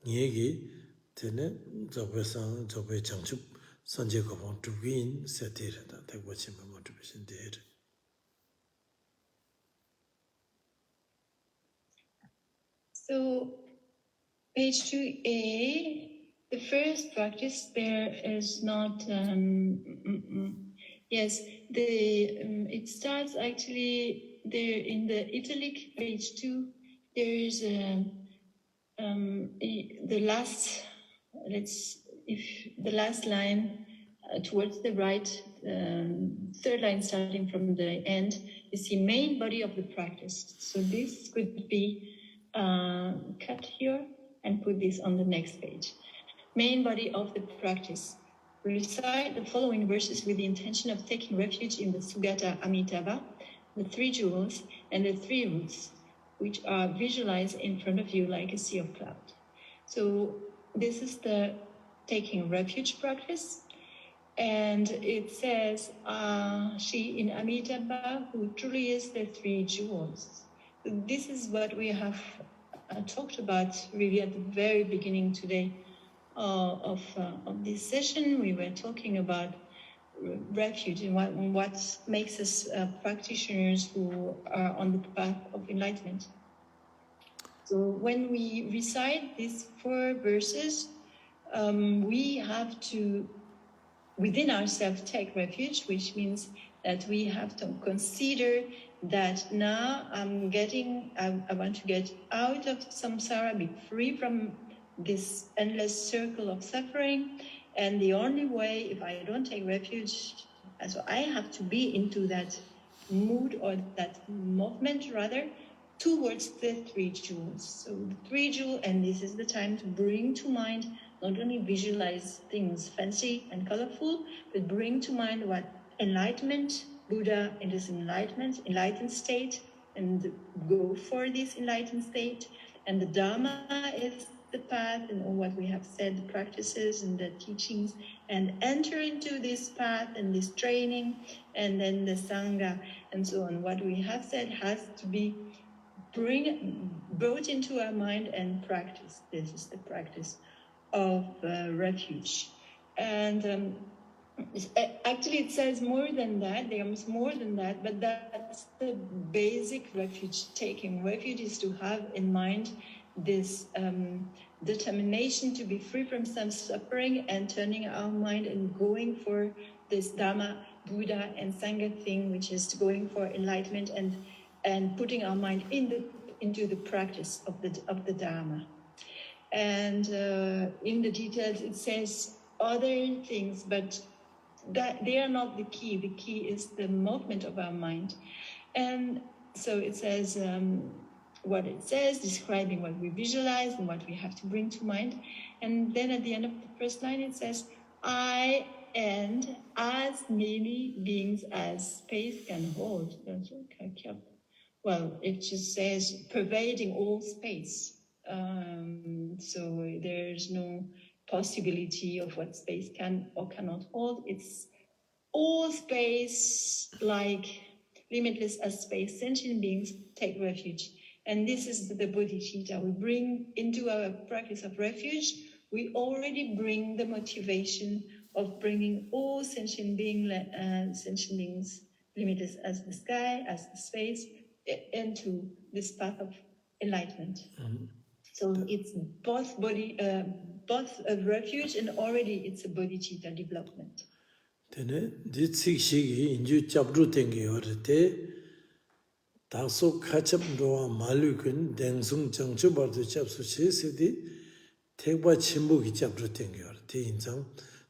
Speaker 2: Nyegi, Tene Zobe Zobe Jangchu, Sanje Gobon Tugin, Satira, Tewachimu Motivation Dere.
Speaker 1: So, page 2A, the first practice there is not, yes, it starts actually there in the italic, page 2, there is the last, the last line towards the right, third line starting from the end, is the main body of the practice. So this could be cut here and put this on the next page. Main body of the practice. Recite the following verses with the intention of taking refuge in the Sugata Amitabha, the 3 jewels, and the 3 roots, which are visualized in front of you like a sea of cloud. So this is the taking refuge practice. And it says, she in Amitabha, who truly is the 3 jewels. This is what we have talked about really at the very beginning today of this session. We were talking about refuge and what makes us practitioners who are on the path of enlightenment. So when we recite these 4 verses, we have to, within ourselves, take refuge, which means that we have to consider that now I want to get out of samsara, be free from this endless circle of suffering. And the only way, if I don't take refuge, so I have to be into that mood or that movement rather, towards the 3 jewels. So the 3 jewels, and this is the time to bring to mind, not only visualize things fancy and colorful, but bring to mind what enlightenment, Buddha in this enlightened state, and go for this enlightened state. And the Dharma is the path, and all what we have said, the practices and the teachings, and enter into this path and this training, and then the Sangha, and so on. What we have said has to be brought into our mind and practice. This is the practice of refuge. And actually it says more than that, there's more than that, but that's the basic refuge taking. Refuge is to have in mind this determination to be free from some suffering and turning our mind and going for this Dharma, Buddha and Sangha thing, which is going for enlightenment and putting our mind into the practice of the Dharma. And in the details it says other things, but that they are not the key. The key is the movement of our mind. And so it says what it says, describing what we visualize and what we have to bring to mind. And then at the end of the first line, it says, I and as many beings as space can hold. Well, it just says pervading all space. So there's no possibility of what space can or cannot hold. It's all space, like limitless as space. Sentient beings take refuge. And this is the bodhicitta. We bring into our practice of refuge, we already bring the motivation of bringing all sentient beings, limitless as the sky, as the space, into this path of enlightenment. So it's both a refuge and already it's a bodhicitta development.
Speaker 2: Tene, di tsikshigi inju chabru tengi yorite, takso kachab roa malukun dengsung changchu bardu chabsu che sidi, tekwa chimbu ki chabru tengi yorite, inzang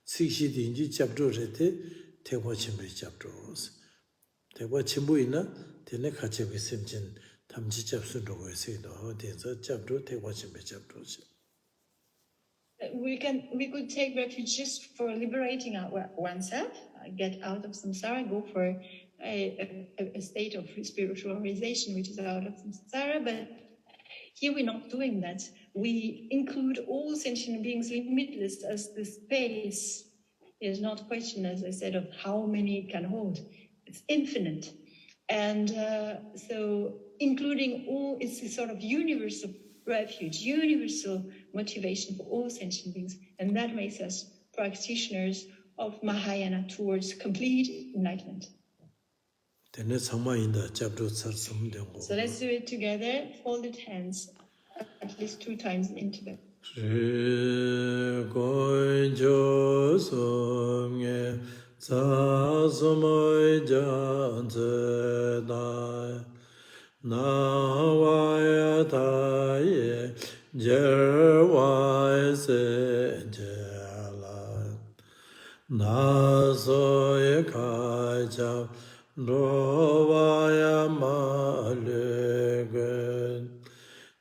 Speaker 2: tsikshidi inju chabru rite, tekwa chimbu ki chabru os. Tekwa chimbu ina, tene kachabi semchin tamchi chabsu rogo yasido, tenza chabru tekwa chimbu chabru os.
Speaker 1: We could take refuge just for liberating oneself, get out of samsara, go for a state of spiritual realization, which is out of samsara. But here we're not doing that. We include all sentient beings limitless as the space is not a question, as I said, of how many it can hold. It's infinite. And so including all, it's a sort of universal refuge, universal motivation for all sentient beings. And that makes us practitioners of Mahayana towards complete enlightenment. So let's do it together, folded hands, at least 2 times in Tibet.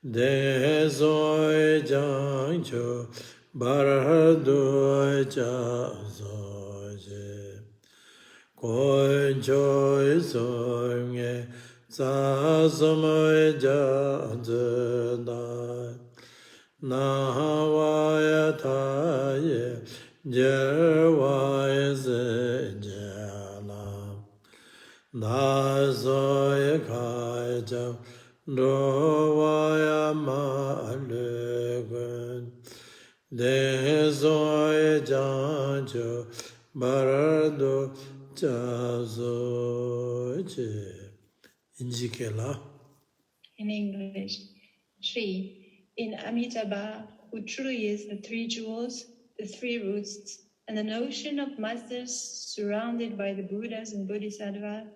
Speaker 2: Desoi Jancho Barado Chazoje Concho Songe Sasamoy Janzana Nahawaya Taye Jerwaya Zenjana Nazoya Kaja Dovaya Malegun Dezoya Jancho Barado Chazoje. Injikela.
Speaker 1: In English. Shri, in Amitabha, who truly is the 3 jewels, the 3 roots, and the notion of masters surrounded by the Buddhas and Bodhisattvas,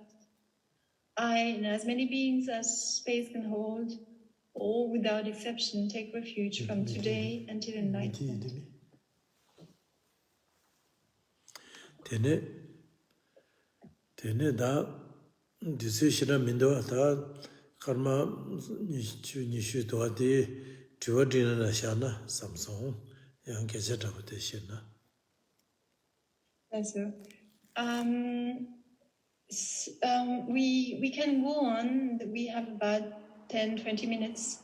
Speaker 1: I, and as many beings as space can hold, all without exception, take refuge from today until enlightenment.
Speaker 2: Tene da disishira mindo da karma nishu doa di tuwa dina na shana samsung yang kecha tabu shina.
Speaker 1: That's so. We can go on. We have about 10-20 minutes.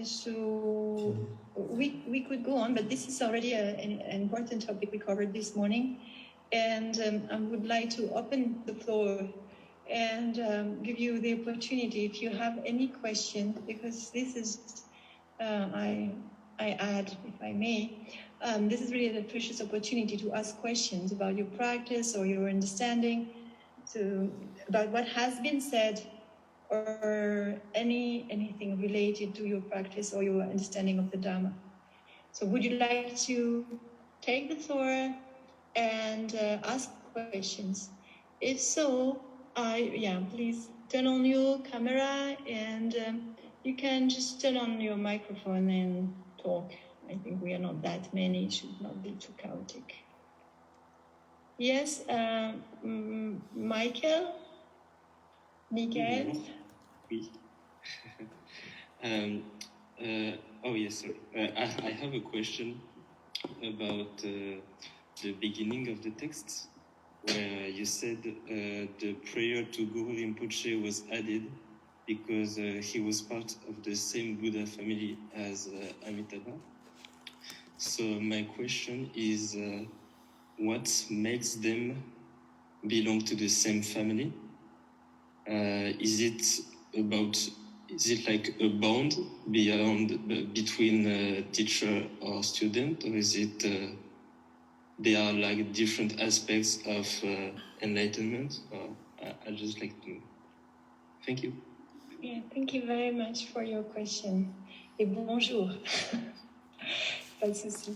Speaker 1: So we could go on, but this is already an important topic we covered this morning. And I would like to open the floor and give you the opportunity if you have any question, because this is, I add, if I may, this is really a precious opportunity to ask questions about your practice or your understanding, about what has been said, or anything related to your practice or your understanding of the Dharma. So would you like to take the floor and ask questions? If so, please turn on your camera and you can just turn on your microphone and talk. I think we are not that many, it should not be too chaotic. Yes, Michael? Miguel?
Speaker 3: Oui. Oh yes, sorry. I have a question about the beginning of the text, where you said the prayer to Guru Rinpoche was added because he was part of the same Buddha family as Amitabha. So my question is, what makes them belong to the same family? Is it like a bond between teacher or student, or is it they are like different aspects of enlightenment? I just like to. Thank you.
Speaker 1: Yeah, thank you very much for your question. Et bonjour. Pas de souci.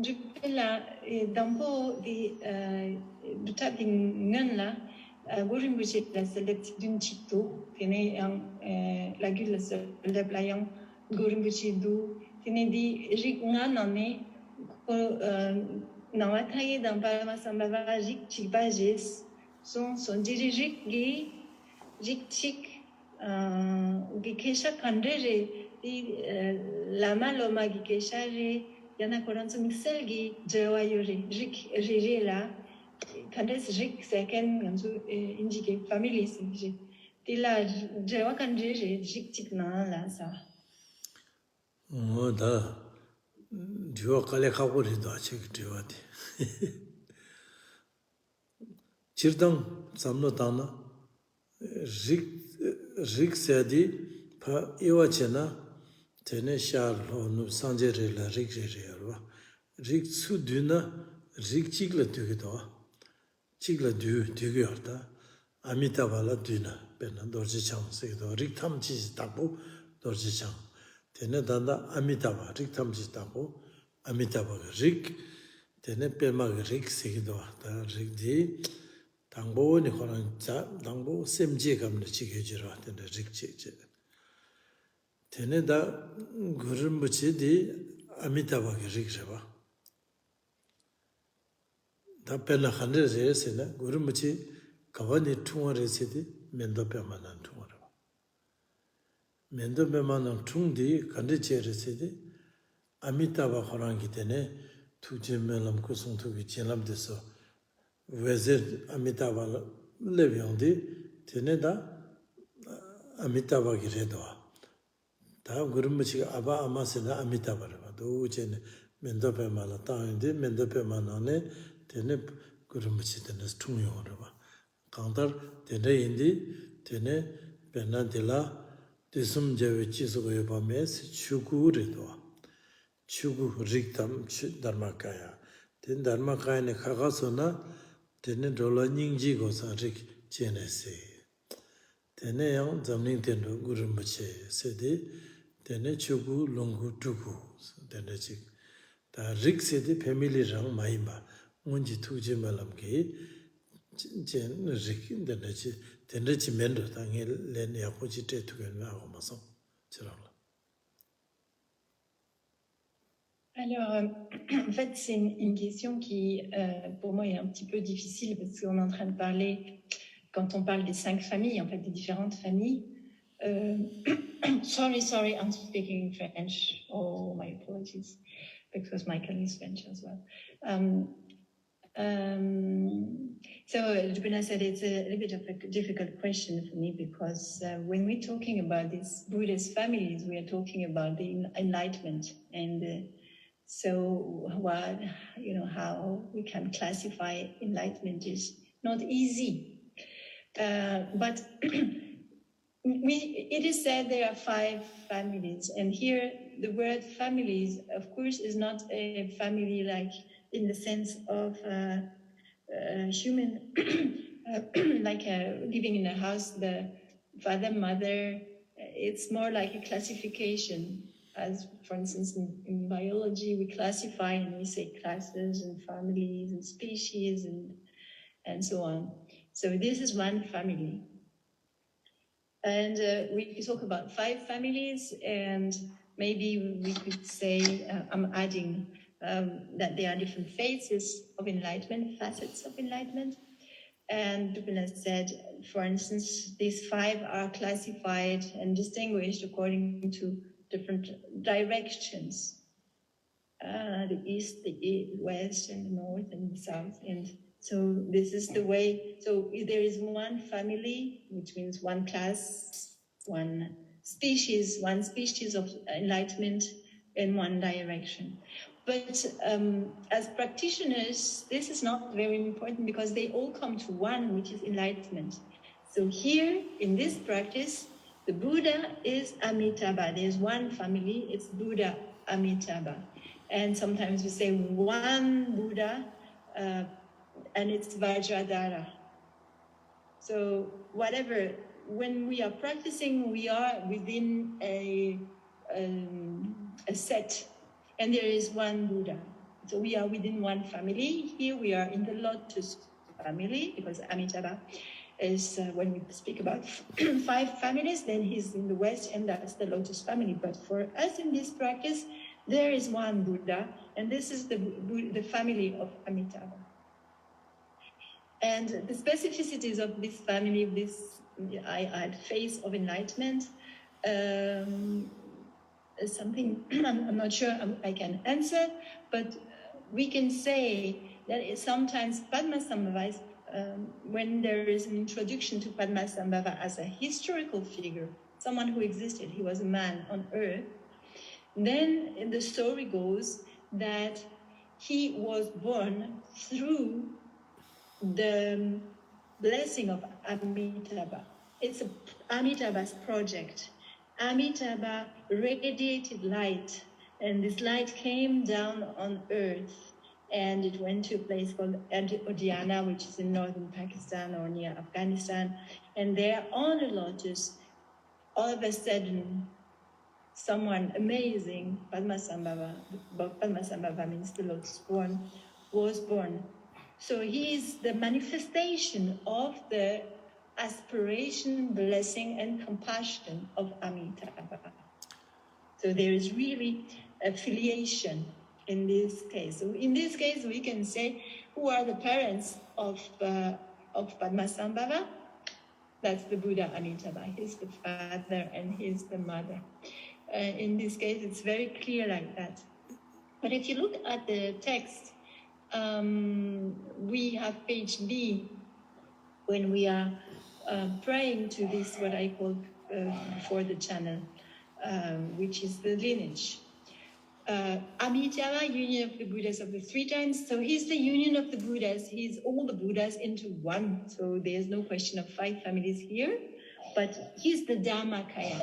Speaker 1: Du coup, là, dans le tab là, Gorim Boucher, la sélective d'une chito, tenez la gueule la playant, Gorim Boucher d'où, tenez dit, Rik Nanane, Nawataye dans Paramasambava, Rik Chikbajes, son dirigé gay, Rik Chik, Gikesha Kandre, lama loma Gikesha, Yana Koranzo Mixelgi, Jawayuri, Rik Rira, Kandes Rik Seken, Gansu Indike family, Tila Jawa Kandre, Rik Chik na la sa.
Speaker 2: Oh, da. Diwa kale khaguri da chik diwa di. Chirdang samno tana rik sadi pa iwa chena tene shar lo nu sanje re la rik re re yarwa. Rik tsu du na rik chikla dugi dowa. Chikla dugi yarda. Amitabha la du na pena dorji chang sikido. Rik tam chi takbo dorji chang. Tene danda Amitabha rik tam chi takbo. Amitabha rik tene pema rik sikido. Rik di 당보 ni khoran cha 당보 semje gamne chige jira tene rikche che tene da gurumbuchi di Amitabha ge rikreba da pena khande re se na gurumbuchi kawani thunga re se di mendo pe manan thunga re mendo pe manan thung di khande che re se di Amitabha khoran gi tene tuje melam kusung tu gi chelam deso Vezir Amitabha Levyondi, tene da Amitabha ki redwa. Da Gurumbachi Aba Amasina Amitabha reba. Do uchene Mendope Mana Tayundi, Mendope Manane, tene Gurumbachi tene Stungyo reba. Kantar tene indi, tene Benandila, Disum Javi Chisugo Yobames, Chugu redwa. Chugu Riktam Dharmakaya. Ten Dharmakaya ne Kagasona, tene dola nyingji go sa rik chene se tene yang zamning tendo gurumbache se de tene chugu longu tugu tene chik ta rik se de family rang maima ngunji tuje malam ke chen rik tene chi mendo ta nge len ya ko chi te tugen na go maso chirang.
Speaker 1: Alors, en fait, c'est une question qui, pour moi, est un petit peu difficile parce qu'on est en train de parler, quand on parle des 5 familles, en fait, des différentes familles. Sorry, I'm speaking French. Oh, my apologies, because Michael is French as well. So, Rupina said it's a little bit of a difficult question for me because when we're talking about these Buddhist families, we are talking about the Enlightenment and so what, how we can classify enlightenment is not easy. But it is said there are 5 families. And here the word families, of course, is not a family like in the sense of human, like living in a house, the father, mother. It's more like a classification. As, for instance, in biology, we classify and we say classes and families and species and so on. So this is one family. And we talk about 5 families, and maybe we could say, I'm adding that there are different phases of enlightenment, facets of enlightenment. And Buddha said, for instance, these 5 are classified and distinguished according to different directions. The east, the west, and the north, and the south. And so this is the way. So there is one family, which means one class, one species of enlightenment in one direction. But as practitioners, this is not very important because they all come to one, which is enlightenment. So here, in this practice, the Buddha is Amitabha. There's one family, it's Buddha Amitabha. And sometimes we say one Buddha, and it's Vajradhara. So whatever, when we are practicing, we are within a set, and there is one Buddha. So we are within one family. Here we are in the Lotus family, because Amitabha is, when we speak about 5 families, then he's in the West, and that's the Lotus family. But for us in this practice, there is one Buddha, and this is the family of Amitabha. And the specificities of this family, this phase of enlightenment, is something I'm not sure I can answer, but we can say that sometimes Padmasambhava is, when there is an introduction to Padmasambhava as a historical figure, someone who existed, he was a man on earth, then the story goes that he was born through the blessing of Amitabha. It's Amitabha's project. Amitabha radiated light, and this light came down on earth, and it went to a place called Odhyana, which is in northern Pakistan or near Afghanistan. And there on a lotus, all of a sudden, someone amazing, Padmasambhava means the lotus born, was born. So he is the manifestation of the aspiration, blessing, and compassion of Amitabha. So there is really affiliation in this case. So in this case, we can say, who are the parents of Padmasambhava? That's the Buddha Amitabha. He's the father and he's the mother. In this case, it's very clear like that. But if you look at the text, we have page B when we are praying to this, what I call for the channel, which is the lineage. Amitabha, union of the Buddhas of the 3 times. So he's the union of the Buddhas. He's all the Buddhas into one. So there's no question of 5 families here, but he's the Dharmakaya.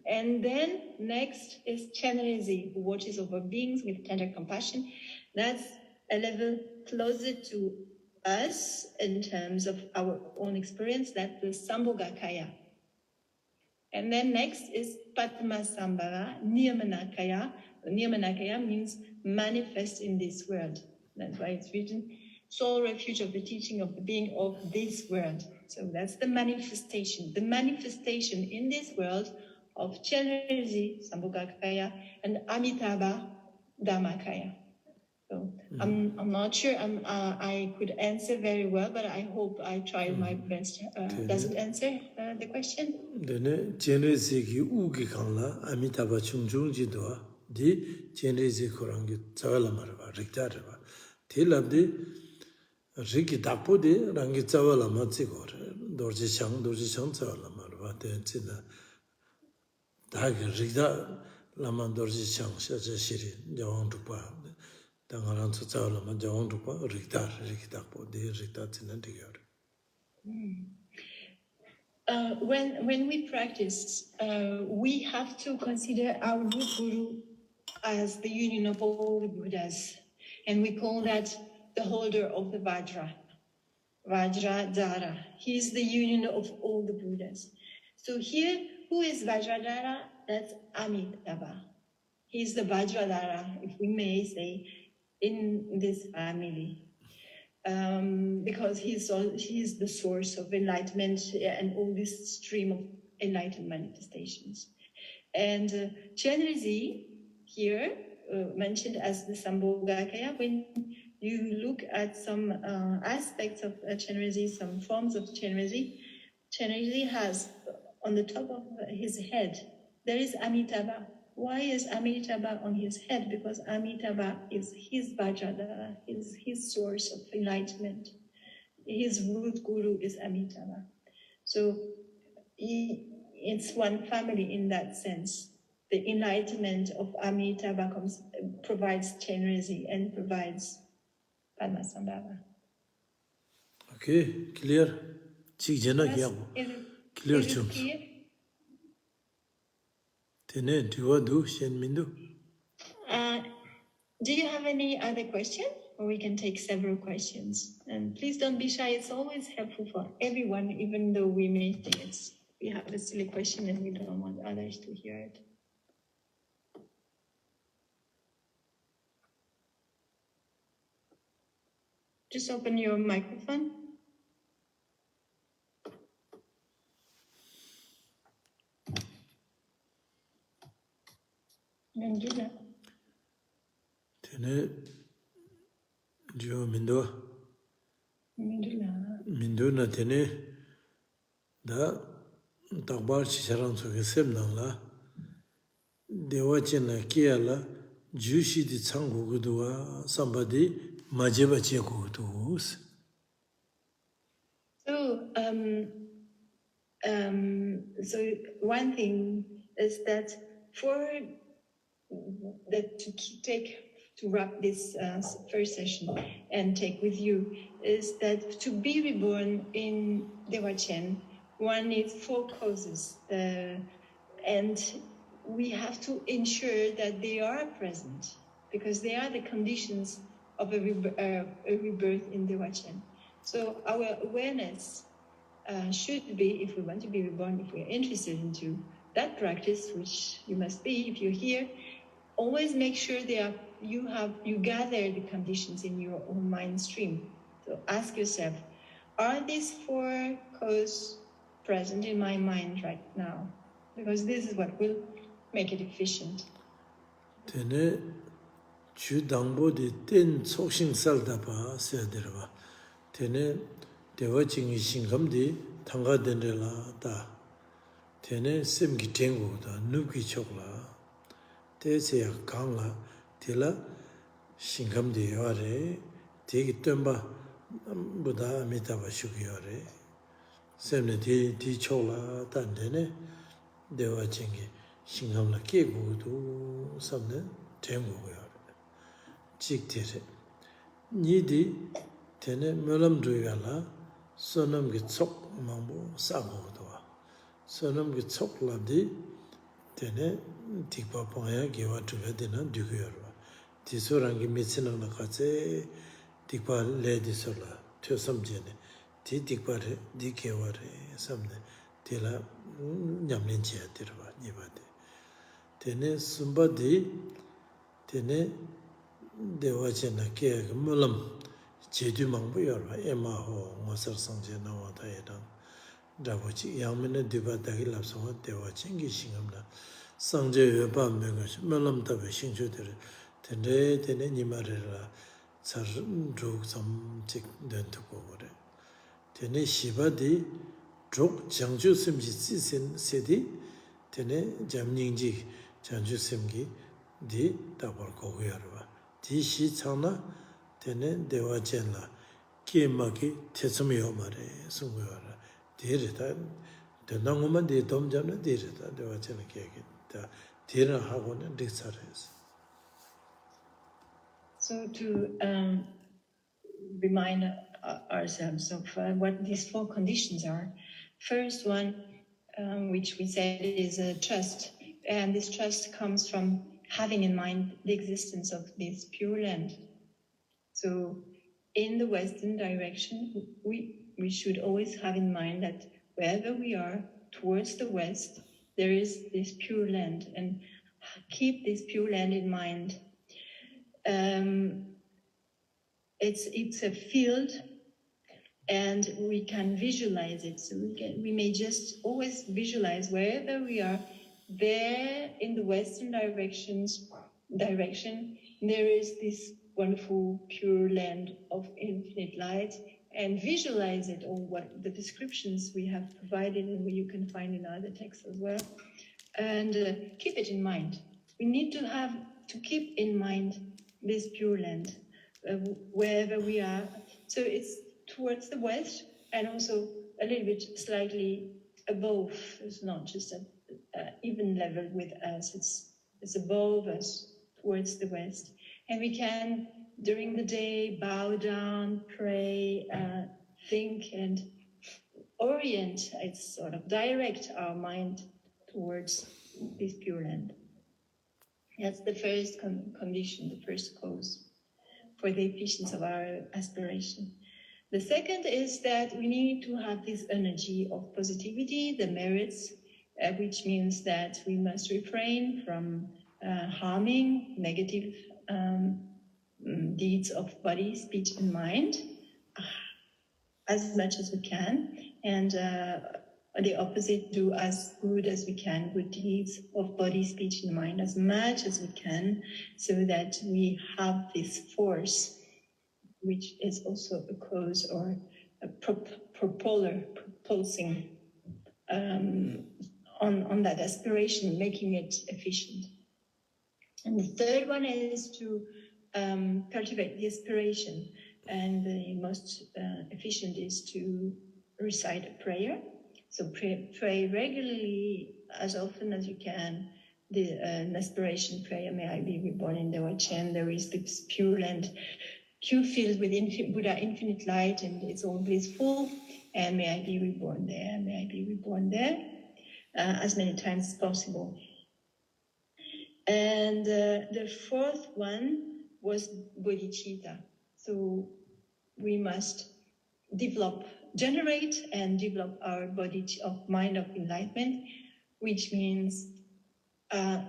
Speaker 1: And then next is Chenrezig, who watches over beings with tender compassion. That's a level closer to us in terms of our own experience. That's the Sambhogakaya. And then next is Padmasambhava, Nirmanakaya. Nirmanakaya means manifest in this world. That's why it's written, sole refuge of the teaching of the being of this world. So that's the manifestation. The manifestation in this world of Chenrezig, Sambhogakaya, and Amitabha, Dharmakaya. So I'm not sure I could answer very well, but I hope I tried my best. Does it answer the question?
Speaker 2: Dene Chenrezig ugi kangla Amitabha chungchungji doa di Chenrezig korangi tsawala marwa riktarwa. Ti labdi riki dakpo di rangi tsawala ma tsikore dorji chang tsawala marwa ten tsina dagi rikda lama dorji chang Shakyashree Nawang dhukpa dangaran tsawala ma Nawang dhukpa riki dakpo di rikda tsina digyore.
Speaker 1: When we practice, we have to consider our root guru as the union of all the Buddhas, and we call that the holder of the Vajra, Vajradhara. He is the union of all the Buddhas. So here, who is Vajradhara? That's Amitabha. He is the Vajradhara, if we may say, in this family. Because he's the source of enlightenment and all this stream of enlightened manifestations. And Chenrezig here mentioned as the Sambhogakaya. When you look at some aspects of Chenrezig, some forms of Chenrezig, Chenrezig has on the top of his head, there is Amitabha. Why is Amitabha on his head? Because Amitabha is his Vajradhara, his source of enlightenment. His root guru is Amitabha. So it's one family in that sense. The enlightenment of Amitabha provides Chenrezig and provides Padmasambhava.
Speaker 2: Okay, clear? Chikjana
Speaker 1: Yes,
Speaker 2: kya clear
Speaker 1: is it
Speaker 2: chums.
Speaker 1: clear?
Speaker 2: Tene duwa du shen mindu.
Speaker 1: Do you have any other question? Or we can take several questions. And please don't be shy. It's always helpful for everyone, even though we may think we have a silly question and we don't want others to hear it. Just open your microphone. And do that.
Speaker 2: Tene duwa mindu. Mindu na tene da takbar chisharang soke sem nang la dewa chena kia la jushi di changu kuduwa sambadi majeba che kuduwa.
Speaker 1: So one thing is that to wrap this first session and take with you is that to be reborn in Dewa Chen, one needs 4 causes, and we have to ensure that they are present because they are the conditions of a rebirth in Dewa Chen. So our awareness should be, if we want to be reborn, if we're interested into that practice, which you must be if you're here, always make sure you gather the conditions in your own mind stream. So ask yourself, are these 4 causes present in my mind right now? Because this is what will make it efficient.
Speaker 2: Tene chu dangbo di ten sokshin salda pa siya dirwa. Tene dewa chingi shingam di tanga dendre la da. Tene semki tengu da nubki chokla. Te siya kaan la tila shingam di yore. Tegi tenpa Buddha Amitabha shuki yore. Semne di chokla dan tene dewa chingi shingam la ke gu du samne tengu yore. Chik tere. Nidi tene melam duya la sonam ki tsok mambu sabu dwa. Sonam ki tsok la di tene tikpa pangaya gewa duya dina dugu yorwa. Tiso rangi mitsinang na katse tikpa le diso la tyo samjene. Ti tikpa re, di gewa re samne. Tila nyamlin chiya dirwa nipa de. Tene sumba di tene dewa chena kaya ka mulam chedu mangpo yorwa ema ho ngosar sangche nawa thaya dang drapo chik yangmena dhiba dhagi lapsangwa dewa chengi shingamna sangche yoba mengash mulam tabi shingcho tere tene nima re la tsar druk sam chik dhentu kogore tene shiba di druk jangchu simji tsisen sedi tene jam nyingji jangchu simgi di tabar kogo yorwa di shi changna tene dewa chen la kie ma ki tetsum yo ma re sungu yo ra di re ta tena nguma di dom jamna di re ta dewa chen la kie ki ta di ra hago na diksa re.
Speaker 1: So to remind ourselves of what these 4 conditions are. First one, which we said is trust. And this trust comes from having in mind the existence of this pure land. So in the Western direction, we should always have in mind that wherever we are towards the West, there is this pure land, and keep this pure land in mind. It's a field, and we can visualize it. So we may just always visualize wherever we are, there in the Western directions, direction, there is this wonderful pure land of infinite light, and visualize it, or what the descriptions we have provided and what you can find in other texts as well, and keep it in mind. We need to keep in mind this pure land wherever we are. So it's towards the west, and also a little bit slightly above. It's not just at even level with us. It's above us, towards the west, and we can during the day bow down, pray, think, and orient. It's sort of direct our mind towards this pure land. That's the first condition, the first cause for the efficiency of our aspiration. The second is that we need to have this energy of positivity, the merits, which means that we must refrain from harming negative deeds of body, speech, and mind as much as we can, and the opposite, do as good as we can, good deeds of body, speech, and mind as much as we can, so that we have this force, which is also a cause or a propulsing on that aspiration, making it efficient. And the third one is to cultivate the aspiration. And the most efficient is to recite a prayer. So pray regularly, as often as you can, an aspiration prayer. May I be reborn in the Chen. There is this pure land, pure filled with Buddha infinite light, and it's all blissful. And may I be reborn there. May I be reborn there, as many times as possible. And the fourth one was bodhicitta. So we must generate and develop our body of mind of enlightenment, which means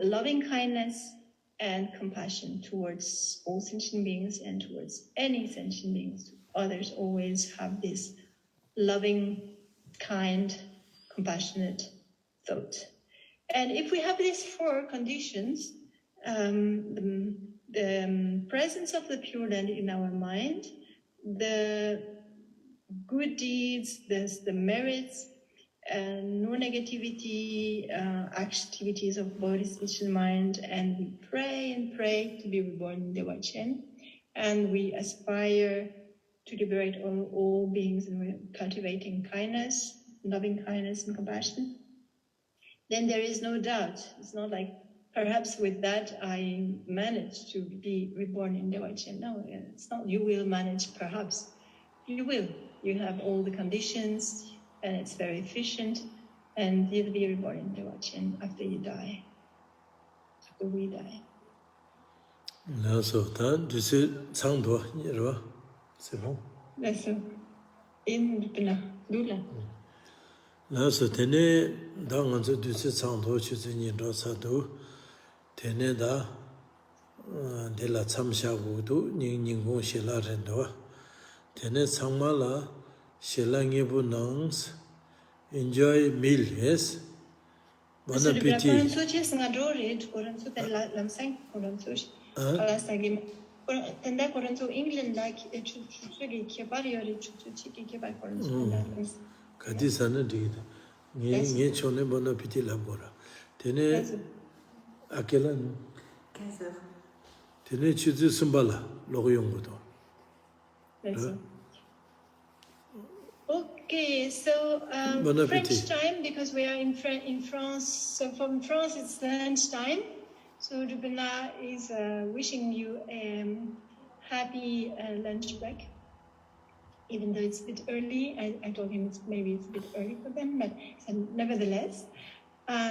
Speaker 1: loving kindness and compassion towards all sentient beings and towards any sentient beings. Others always have this loving, kind, compassionate thought. And if we have these four conditions, the presence of the Pure Land in our mind, the good deeds, the merits, no negativity, activities of body, speech, and mind, and we pray and pray to be reborn in the Chen, and we aspire to liberate all beings, and we're cultivating kindness, loving kindness and compassion. Then there is no doubt. It's not like, perhaps with that I managed to be reborn in Dewa Chen. No, it's not. You will manage, perhaps. You will. You have all the conditions, and it's very efficient, and you'll be reborn in Dewa Chen after you die, after we die.
Speaker 2: Now, so that this is Changdo, c'est bon.
Speaker 1: That's in Dula.
Speaker 2: Now, so tene da nganzo this is Changdo, she's in Rosado, tene da de la Chamsha Wudu, Ningo Shela Rendo, tene Changmala, Shela Ngebu Nangs, enjoy meal, yes? Bon appétit.
Speaker 1: Tenda koranzo England like chuchugi kebari chuchugi kebai koranzo.
Speaker 2: Kadi sana did. Nye chone bon appétit la bora. Tene akela no.
Speaker 4: 15 heures.
Speaker 2: Tene chuzu sumbala loyongo do.
Speaker 1: Okay, so
Speaker 2: Bon
Speaker 1: French time, because we are in France. So from France it's lunch time. So Rubina is wishing you a happy lunch break, even though it's a bit early. I told him maybe it's a bit early for them, but nevertheless.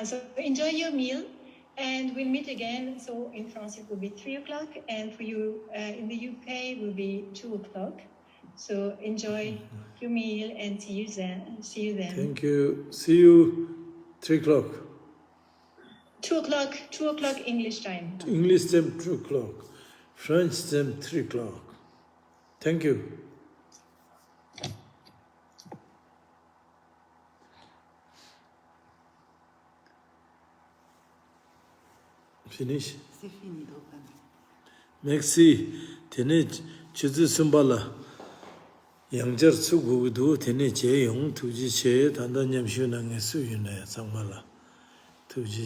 Speaker 1: So enjoy your meal, and we'll meet again. So in France it will be 3 o'clock, and for you in the UK it will be 2 o'clock. So enjoy your meal and see you then.
Speaker 2: Thank you. See you 3 o'clock.
Speaker 1: 2 o'clock English time.
Speaker 2: English time 2 o'clock. French time 3 o'clock. Thank you. Finish.
Speaker 4: C'est fini, donc.
Speaker 2: Merci. Tene chizu sumbala. Yangjar tsugudu tene che yong tuji che tanda nyamshu na ngesu yunaya sangmala. Tuji